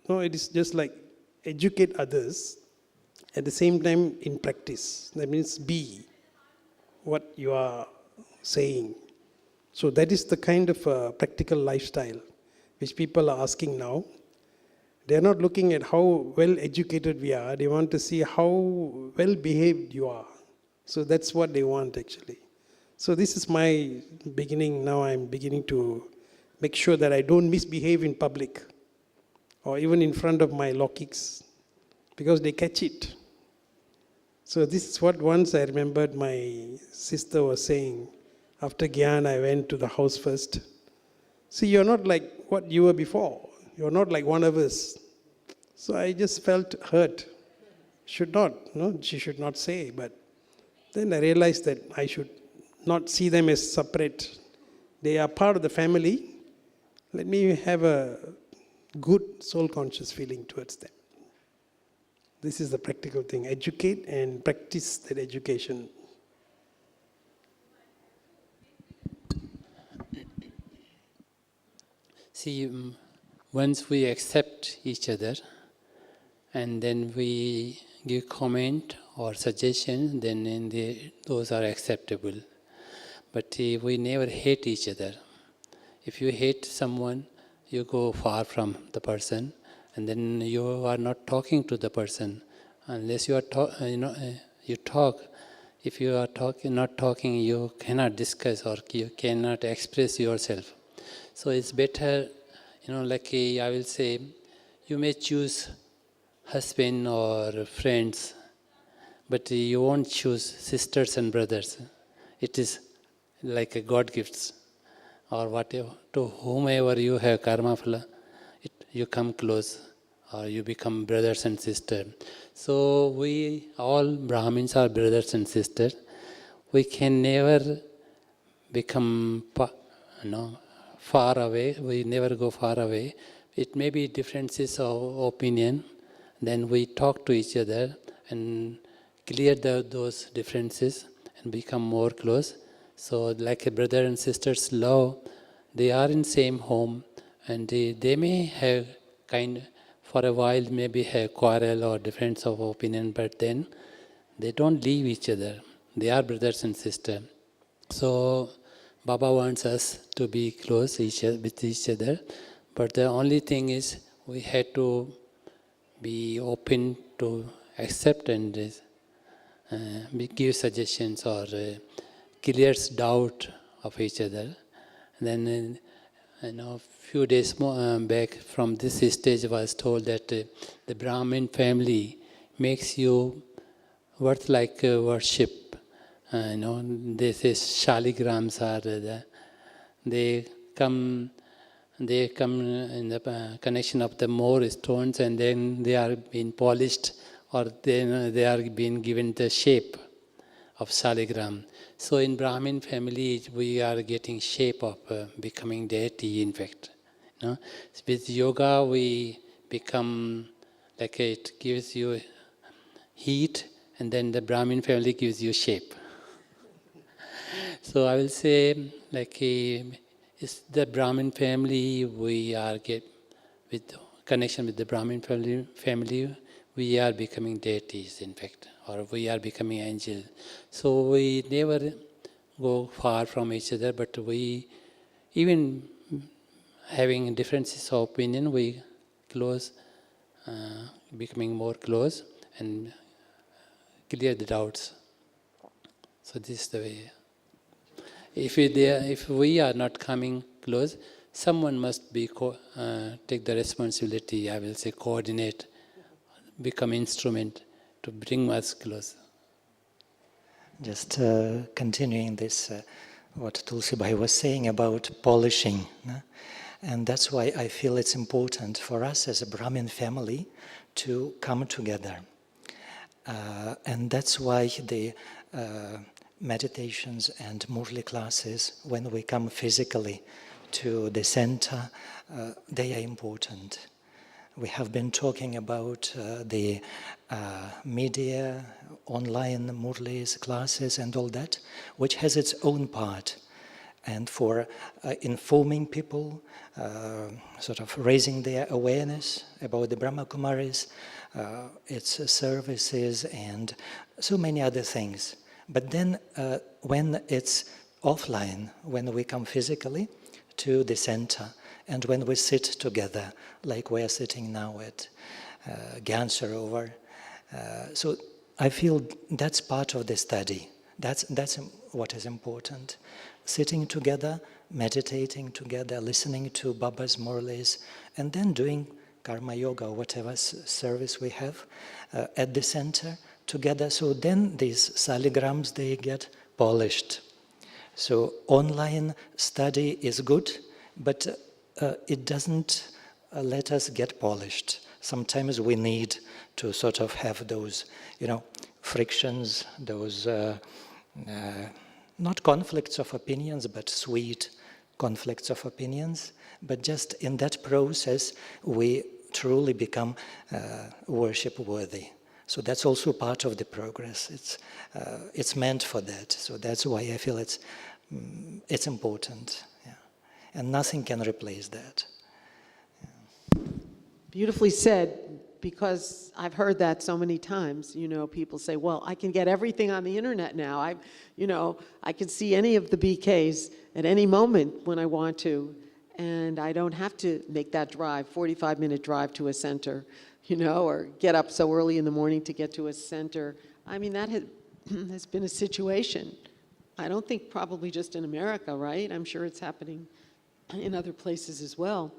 C: it is just like educate others, at the same time in practice. That means be what you are saying. So that is the kind of practical lifestyle which people are asking now. They are not looking at how well educated we are. They want to see how well behaved you are. So that's what they want actually. So this is my beginning. Now I'm beginning to make sure that I don't misbehave in public or even in front of my lokkiks, because they catch it. So this is what once I remembered my sister was saying. After Gyan, I went to the house first. See, you're not like what you were before. You're not like one of us. So I just felt hurt. Should not, she should not say. But then I realized that I should not see them as separate. They are part of the family. Let me have a good soul-conscious feeling towards them. This is the practical thing. Educate and practice that education.
D: See, once we accept each other and then we give comment or suggestion, then those are acceptable. But we never hate each other. If you hate someone, you go far from the person, and then you are not talking to the person unless you are you talk. If you are not talking, you cannot discuss or you cannot express yourself. So it's better, like I will say, you may choose husband or friends, but you won't choose sisters and brothers. It is like a God gifts, or whatever. To whomever you have karma phala, you come close, or you become brothers and sisters. So we all Brahmins are brothers and sisters. We can never become far away. We never go far away. It may be differences of opinion. Then we talk to each other and clear those differences and become more close. So like a brother and sister's love, they are in same home, and they may have for a while maybe have quarrel or difference of opinion, but then they don't leave each other. They are brothers and sisters. So Baba wants us to be close with each other, but the only thing is we had to be open to accept and give suggestions or clears doubt of each other. And then, a few days back from this stage was told that the Brahmin family makes you worth like worship. This is shaligrams are they come in the connection of the more stones, and then they are being polished, or then they are being given the shape of shaligram. So in Brahmin family, we are getting shape of becoming deity, in fact. With yoga, we become, like it gives you heat, and then the Brahmin family gives you shape. So I will say, it's the Brahmin family, we are with connection with the Brahmin family, we are becoming deities, in fact, or we are becoming angels. So we never go far from each other, but we, even having differences of opinion, we close, becoming more close and clear the doubts. So this is the way. If we are not coming close, someone must be take the responsibility, I will say coordinate, become instrument to bring us close.
E: Just continuing this, what Tulsi Bhai was saying about polishing. And that's why I feel it's important for us as a Brahmin family to come together. And that's why the meditations and Murli classes, when we come physically to the center, they are important. We have been talking about the media, online Murlis classes and all that, which has its own part. And for informing people, sort of raising their awareness about the Brahma Kumaris, its services and so many other things. But then when it's offline, when we come physically to the center, and when we sit together, like we are sitting now at Gyan Sarovar, so I feel that's part of the study. That's what is important. Sitting together, meditating together, listening to Baba's Murlis, and then doing karma yoga, or whatever service we have at the center together. So then these saligrams, they get polished. So online study is good, but it doesn't let us get polished. Sometimes we need to sort of have those, frictions, those not conflicts of opinions, but sweet conflicts of opinions. But just in that process, we truly become worship worthy. So that's also part of the progress. It's meant for that. So that's why I feel it's important. Yeah. And nothing can replace that. Yeah.
B: Beautifully said, because I've heard that so many times. People say, well, I can get everything on the internet now. I can see any of the BKs at any moment when I want to, and I don't have to make that drive, 45-minute drive to a center, or get up so early in the morning to get to a center. I mean, that has been a situation. I don't think probably just in America, right? I'm sure it's happening in other places as well.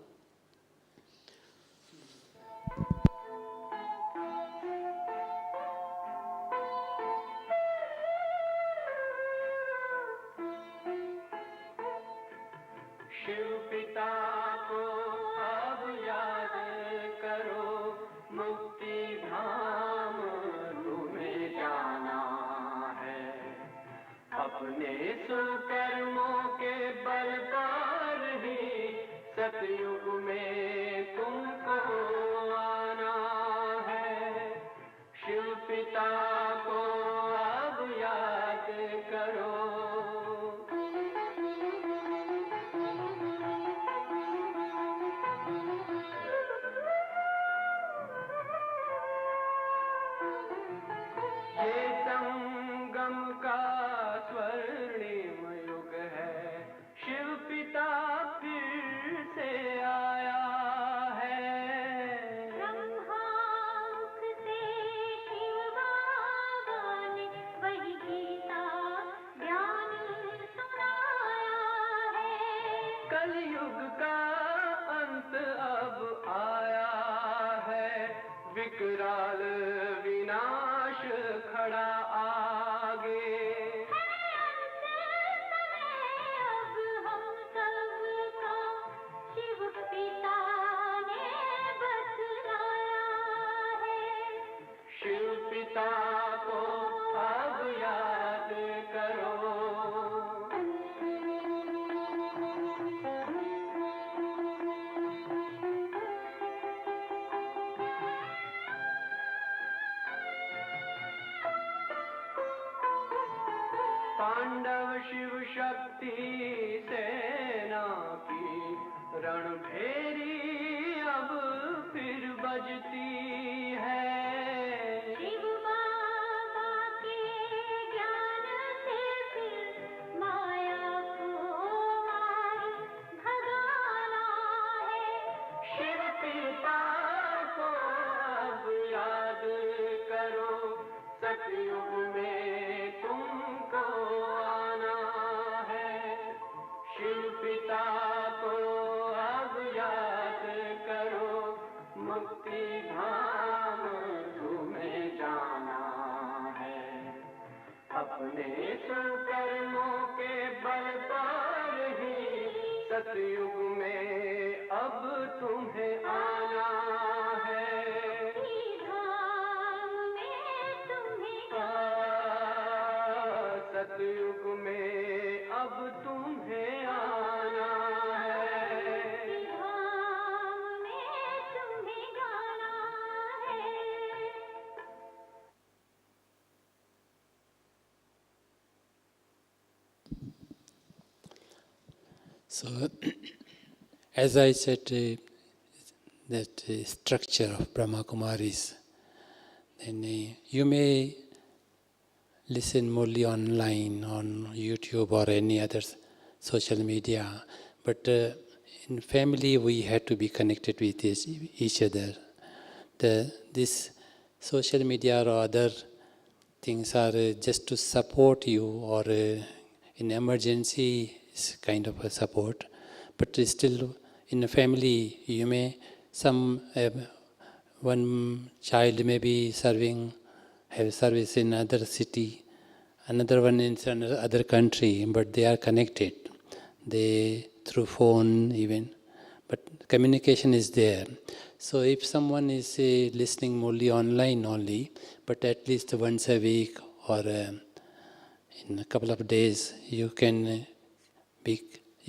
F: अपने सुकर्मों के बल पर ही सतयुग में तुमको आना है। शिव पिता को अब याद करो। ये संगम का स्वर्णिम युग है, शिव पिता फिर से आया है। ब्रह्मांक से शिव बाबा ने वही गीता ज्ञान सुनाया है। कलयुग का अंत अब आया है, विकराल विनाश खड़ा आगे। अब हम सबका शिव पिता ने बतलाया है। शिव पिता को अब याद करो। पांडव शिव शक्ति सेना की रणभेरी अब फिर बजती है। मुक्ति धाम तुम्हें जाना है। अपने सुकर्मों के बल पर ही सतयुग में अब तुम्हें आना है। सतयुग में अब तुम्हें आना है।
D: So, as I said, that structure of Brahma Kumaris, then you may listen only online, on YouTube or any other social media, but in family we have to be connected with each other. This social media or other things are just to support you, or in emergency is kind of a support, but still in a family you may one child may be have service in another city, another one in another country, but they are connected. They through phone even, but communication is there. So if someone is listening only online only, but at least once a week or in a couple of days, you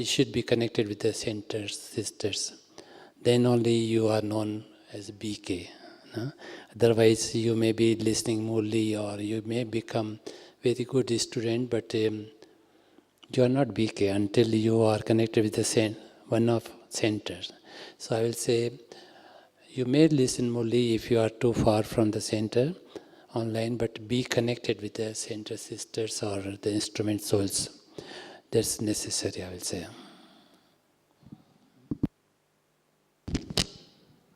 D: should be connected with the centers, sisters. Then only you are known as BK. No? Otherwise, you may be listening only, or you may become very good student, but you are not BK until you are connected with the one of centers. So I will say, you may listen only if you are too far from the center online, but be connected with the center sisters or the instrument souls. That's necessary, I will say.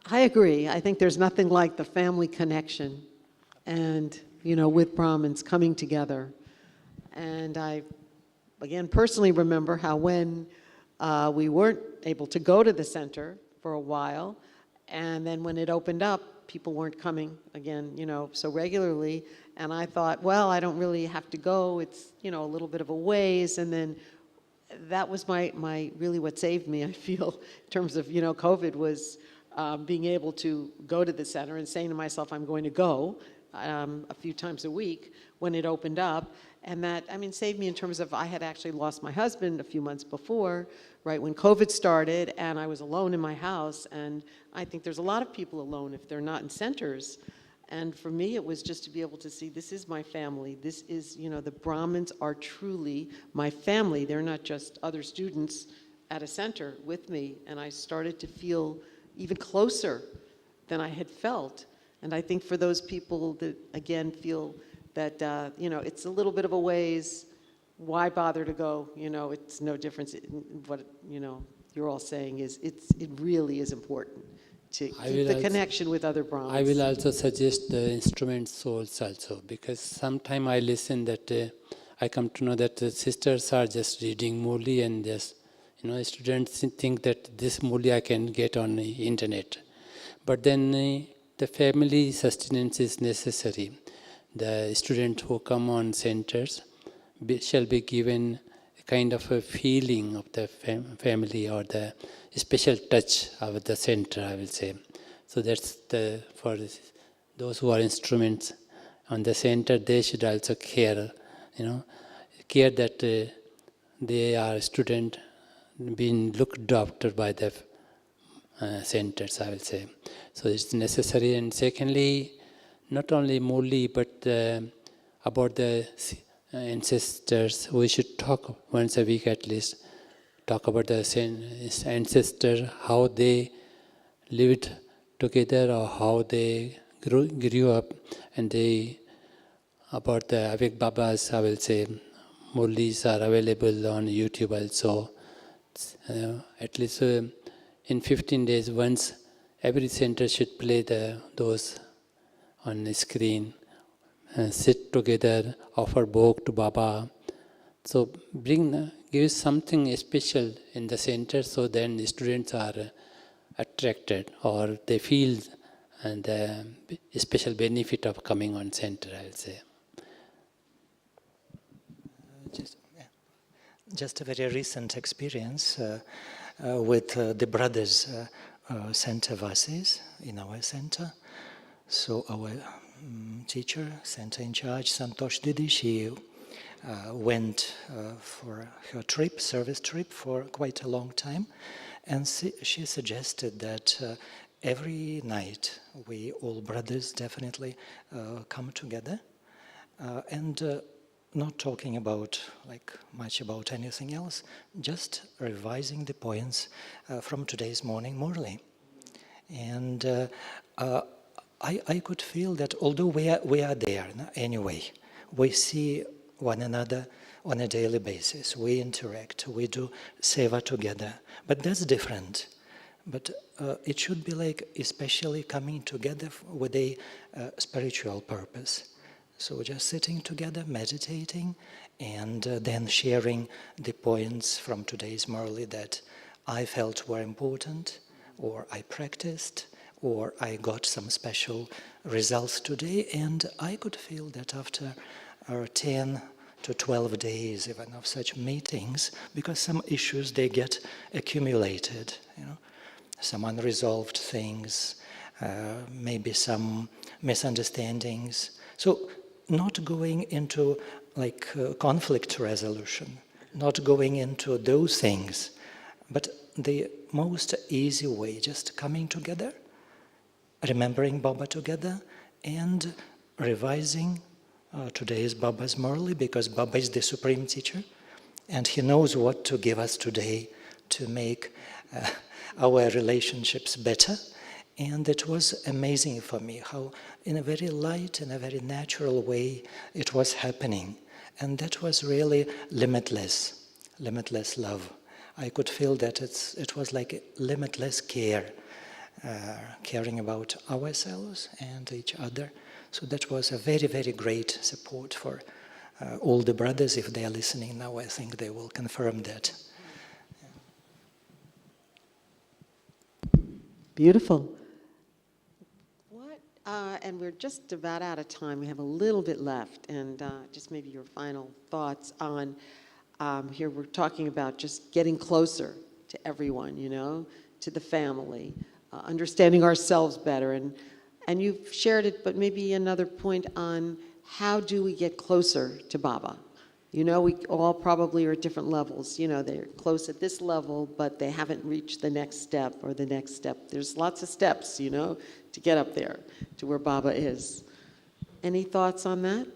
B: I agree. I think there's nothing like the family connection and, with Brahmins coming together. And I, again, personally remember how when we weren't able to go to the center for a while, and then when it opened up, people weren't coming again, so regularly. And I thought, well, I don't really have to go. It's, a little bit of a ways. And then that was my really what saved me, I feel, in terms of, COVID was being able to go to the center and saying to myself, I'm going to go a few times a week when it opened up. And that, saved me in terms of I had actually lost my husband a few months before, right when COVID started, and I was alone in my house. And I think there's a lot of people alone if they're not in centers. And for me, it was just to be able to see, this is my family. This is, the Brahmins are truly my family. They're not just other students at a center with me. And I started to feel even closer than I had felt. And I think for those people that, again, feel that, it's a little bit of a ways, why bother to go? It's no difference. What, you're all saying is it really is important to keep the connection with other Brahmins.
D: I will also suggest the instrument souls also, because sometime I listen that I come to know that the sisters are just reading Murli, and just, students think that this Murli I can get on the internet. But then the family sustenance is necessary. The students who come on centers shall be given a kind of a feeling of the family, or the special touch of the center, I will say. So that's for those who are instruments on the center, they should also care, care that they are student being looked after by the centers, I will say. So it's necessary. And secondly, not only Murli, but about the ancestors, we should talk once a week at least, talk about the ancestors, how they lived together or how they grew up, and about the Avik Babas, I will say, Murlis are available on YouTube also. At least in 15 days, once every center should play those on the screen, sit together, offer bhog to Baba. So give something special in the center, so then the students are attracted, or they feel and the special benefit of coming on center, I'll say.
E: Just a very recent experience with the brothers center Vasis in our center. So our teacher, center in charge, Santosh Didi, she went for her trip, service trip, for quite a long time. And she suggested that every night we all brothers definitely come together and not talking about much about anything else, just revising the points from today's morning Murli. And I could feel that although we are there anyway, we see one another on a daily basis, we interact, we do seva together, but that's different. But it should be especially coming together with a spiritual purpose. So just sitting together, meditating, and then sharing the points from today's Murli that I felt were important, or I practiced, or I got some special results today. And I could feel that after 10 to 12 days even of such meetings, because some issues, they get accumulated, some unresolved things, maybe some misunderstandings. So not going into conflict resolution, not going into those things, but the most easy way, just coming together, remembering Baba together, and revising today's Baba's Murli, because Baba is the Supreme Teacher, and he knows what to give us today to make our relationships better. And it was amazing for me how in a very light and a very natural way it was happening. And that was really limitless love. I could feel that it was like a limitless care, caring about ourselves and each other. So that was a very, very great support for all the brothers. If they are listening now, I think they will confirm that.
B: Beautiful. And we're just about out of time. We have a little bit left, and just maybe your final thoughts on, here we're talking about just getting closer to everyone, to the family, understanding ourselves better. And you've shared it, but maybe another point on how do we get closer to Baba? We all probably are at different levels. They're close at this level, but they haven't reached the next step or the next step. There's lots of steps, to get up there to where Baba is. Any thoughts on that?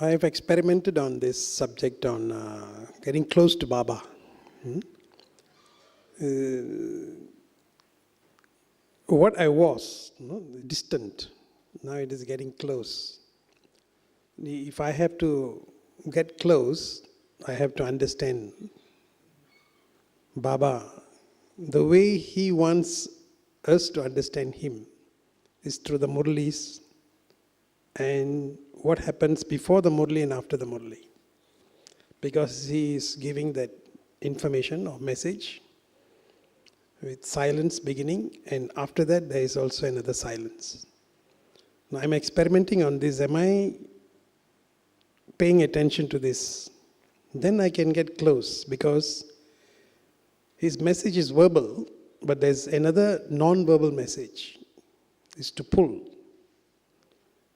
C: I have experimented on this subject on getting close to Baba. What I was, distant, now it is getting close. If I have to get close, I have to understand Baba. The way he wants us to understand him is through the Murlis and what happens before the Murli and after the Murli. Because he is giving that information or message with silence beginning, and after that there is also another silence. Now I'm experimenting on this. Am I paying attention to this? Then I can get close, because his message is verbal, but there's another non-verbal message, is to pull.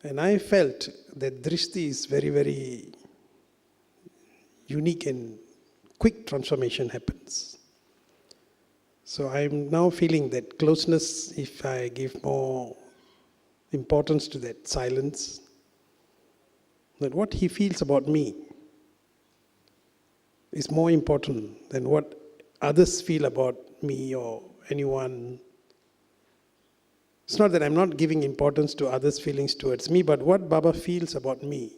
C: And I felt that drishti is very, very unique and quick transformation happens. So I'm now feeling that closeness, if I give more importance to that silence, that what he feels about me is more important than what others feel about me or anyone. It's not that I'm not giving importance to others' feelings towards me, but what Baba feels about me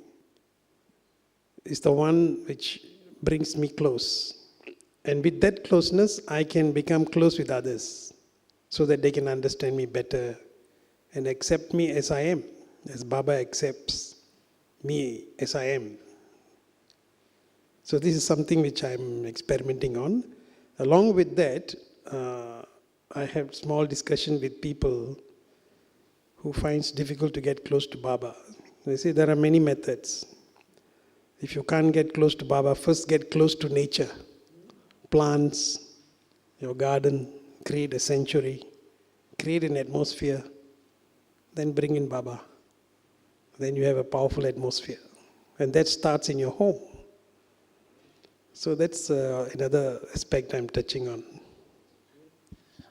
C: is the one which brings me close. And with that closeness, I can become close with others so that they can understand me better and accept me as I am, as Baba accepts me as I am. So this is something which I'm experimenting on. Along with that, I have small discussion with people who finds difficult to get close to Baba. They say there are many methods. If you can't get close to Baba, first get close to nature. Plants, your garden, create a sanctuary, create an atmosphere, then bring in Baba. Then you have a powerful atmosphere. And that starts in your home. So that's another aspect I'm touching on.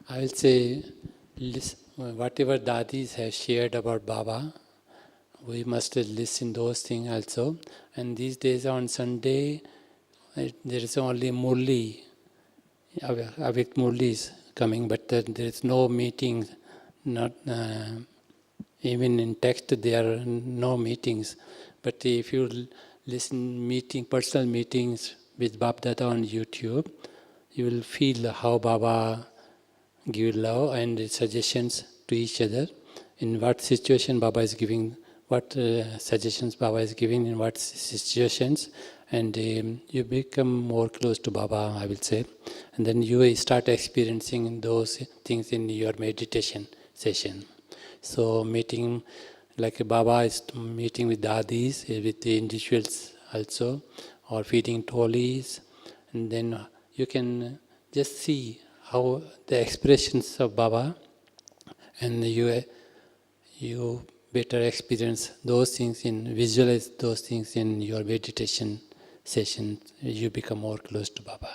D: I will say, whatever Dadis have shared about Baba, we must listen those things also. And these days on Sunday, there is only Murli, Avik Murli is coming, but there is no meeting, not even in text there are no meetings. But if you listen personal meetings with Bab Dada on YouTube, you will feel how Baba give love and suggestions to each other, in what situation Baba is giving, what suggestions Baba is giving in what situations, and you become more close to Baba, I will say. And then you start experiencing those things in your meditation session. So meeting, like Baba is meeting with Dadis, with the individuals also, or feeding trolleys, and then you can just see how the expressions of Baba, and you better experience those things, visualize those things in your meditation session. You become more close to Baba.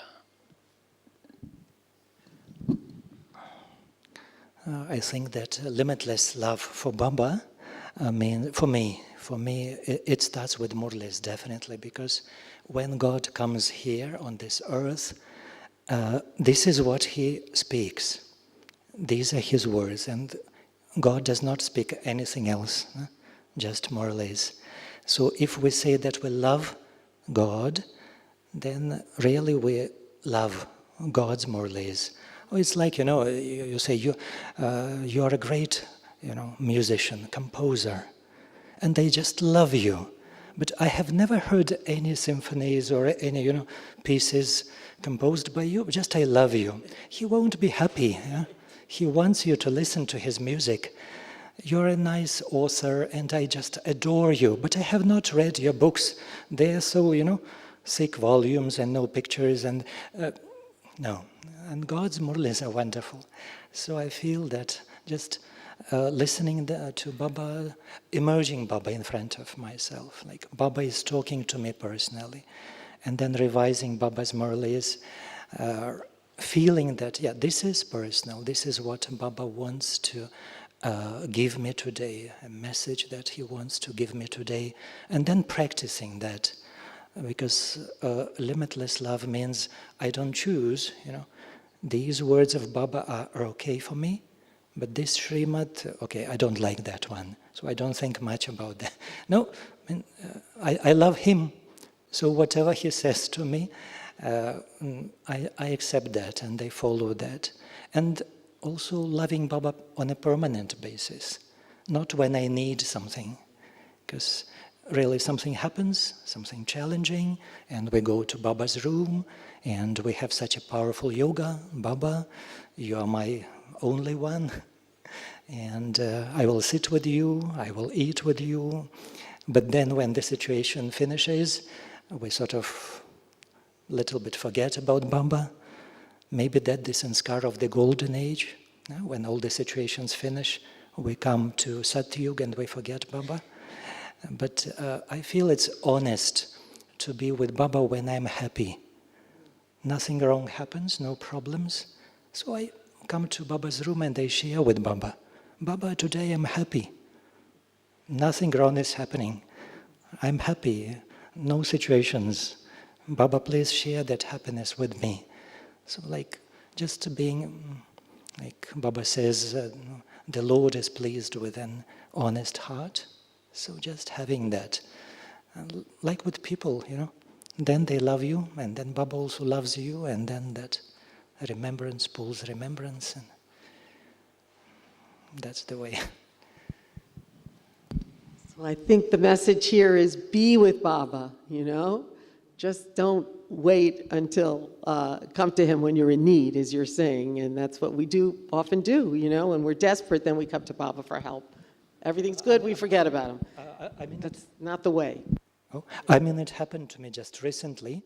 E: I think that limitless love for Baba, for me, it starts with Murlis, definitely, because when God comes here on this earth, this is what He speaks. These are His words, and God does not speak anything else, just Murlis. So if we say that we love God, then really we love God's Murlis. It's like, you say you are a great, musician, composer, and they just love you. But I have never heard any symphonies or any, pieces composed by you. Just I love you. He won't be happy. Yeah? He wants you to listen to his music. You're a nice author, and I just adore you. But I have not read your books. They're so, thick volumes and no pictures and no. And God's Murlis are wonderful. So I feel that just listening to Baba, immerging Baba in front of myself, like Baba is talking to me personally, and then revising Baba's Murlis, feeling that, this is personal, this is what Baba wants to give me today, a message that he wants to give me today, and then practicing that. Because limitless love means I don't choose, these words of Baba are okay for me, but this Srimad, okay, I don't like that one, so I don't think much about that. No, I love him, so whatever he says to me, I accept that and I follow that. And also loving Baba on a permanent basis, not when I need something, because really something happens, something challenging, and we go to Baba's room, and we have such a powerful yoga. Baba, you are my only one, and I will sit with you, I will eat with you. But then when the situation finishes, we sort of little bit forget about Baba. Maybe that the sanskar of the golden age, when all the situations finish, we come to Satyug and we forget Baba. But I feel it's honest to be with Baba when I'm happy. Nothing wrong happens, no problems. So I come to Baba's room and I share with Baba. Baba, today I'm happy. Nothing wrong is happening. I'm happy. No situations. Baba, please share that happiness with me. So like just being, like Baba says, the Lord is pleased with an honest heart. So just having that, like with people, then they love you, and then Baba also loves you, and then that remembrance pulls remembrance, and that's the way.
B: So I think the message here is be with Baba, Just don't wait until, come to him when you're in need, as you're saying, and that's what we often do, you know, when we're desperate, then we come to Baba for help. Everything's good, we forget about him.
E: I mean,
B: That's not the way.
E: oh, I mean, it happened to me just recently.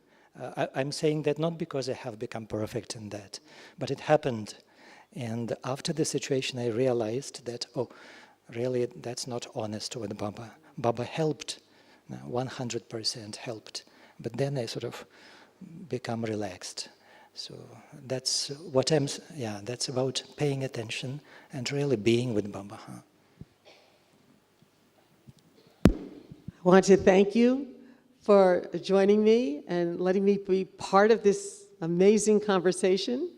E: I'm saying that not because I have become perfect in that, but it happened. And after the situation, I realized that, oh, really, that's not honest with Baba. Baba helped, 100% helped. But then I sort of become relaxed. So that's what that's about paying attention and really being with Baba.
B: I want to thank you for joining me and letting me be part of this amazing conversation.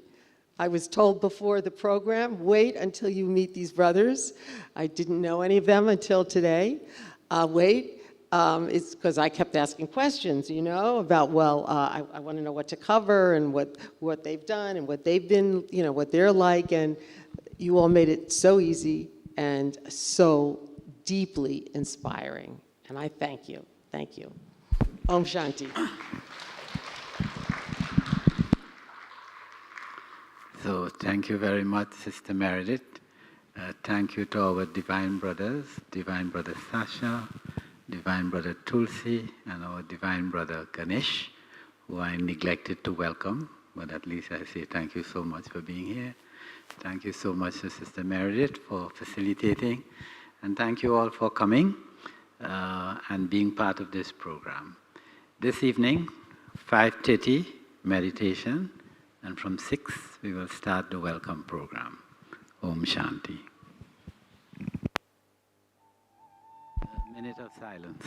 B: I was told before the program, wait until you meet these brothers. I didn't know any of them until today. Wait. It's because I kept asking questions, you know, about, well, I want to know what to cover and what they've done and what they've been, you know, what they're like. And you all made it so easy and so deeply inspiring. And I thank you. Thank you. Om Shanti.
A: So thank you very much, Sister Meredith. Thank you to our Divine Brothers, Divine Brother Sasha, Divine Brother Tulsi, and our Divine Brother Ganesh, who I neglected to welcome, but at least I say thank you so much for being here. Thank you so much to Sister Meredith for facilitating, and thank you all for coming and being part of this program. This evening, 5:30, meditation, and from 6, we will start the welcome program. Om Shanti. A minute of silence.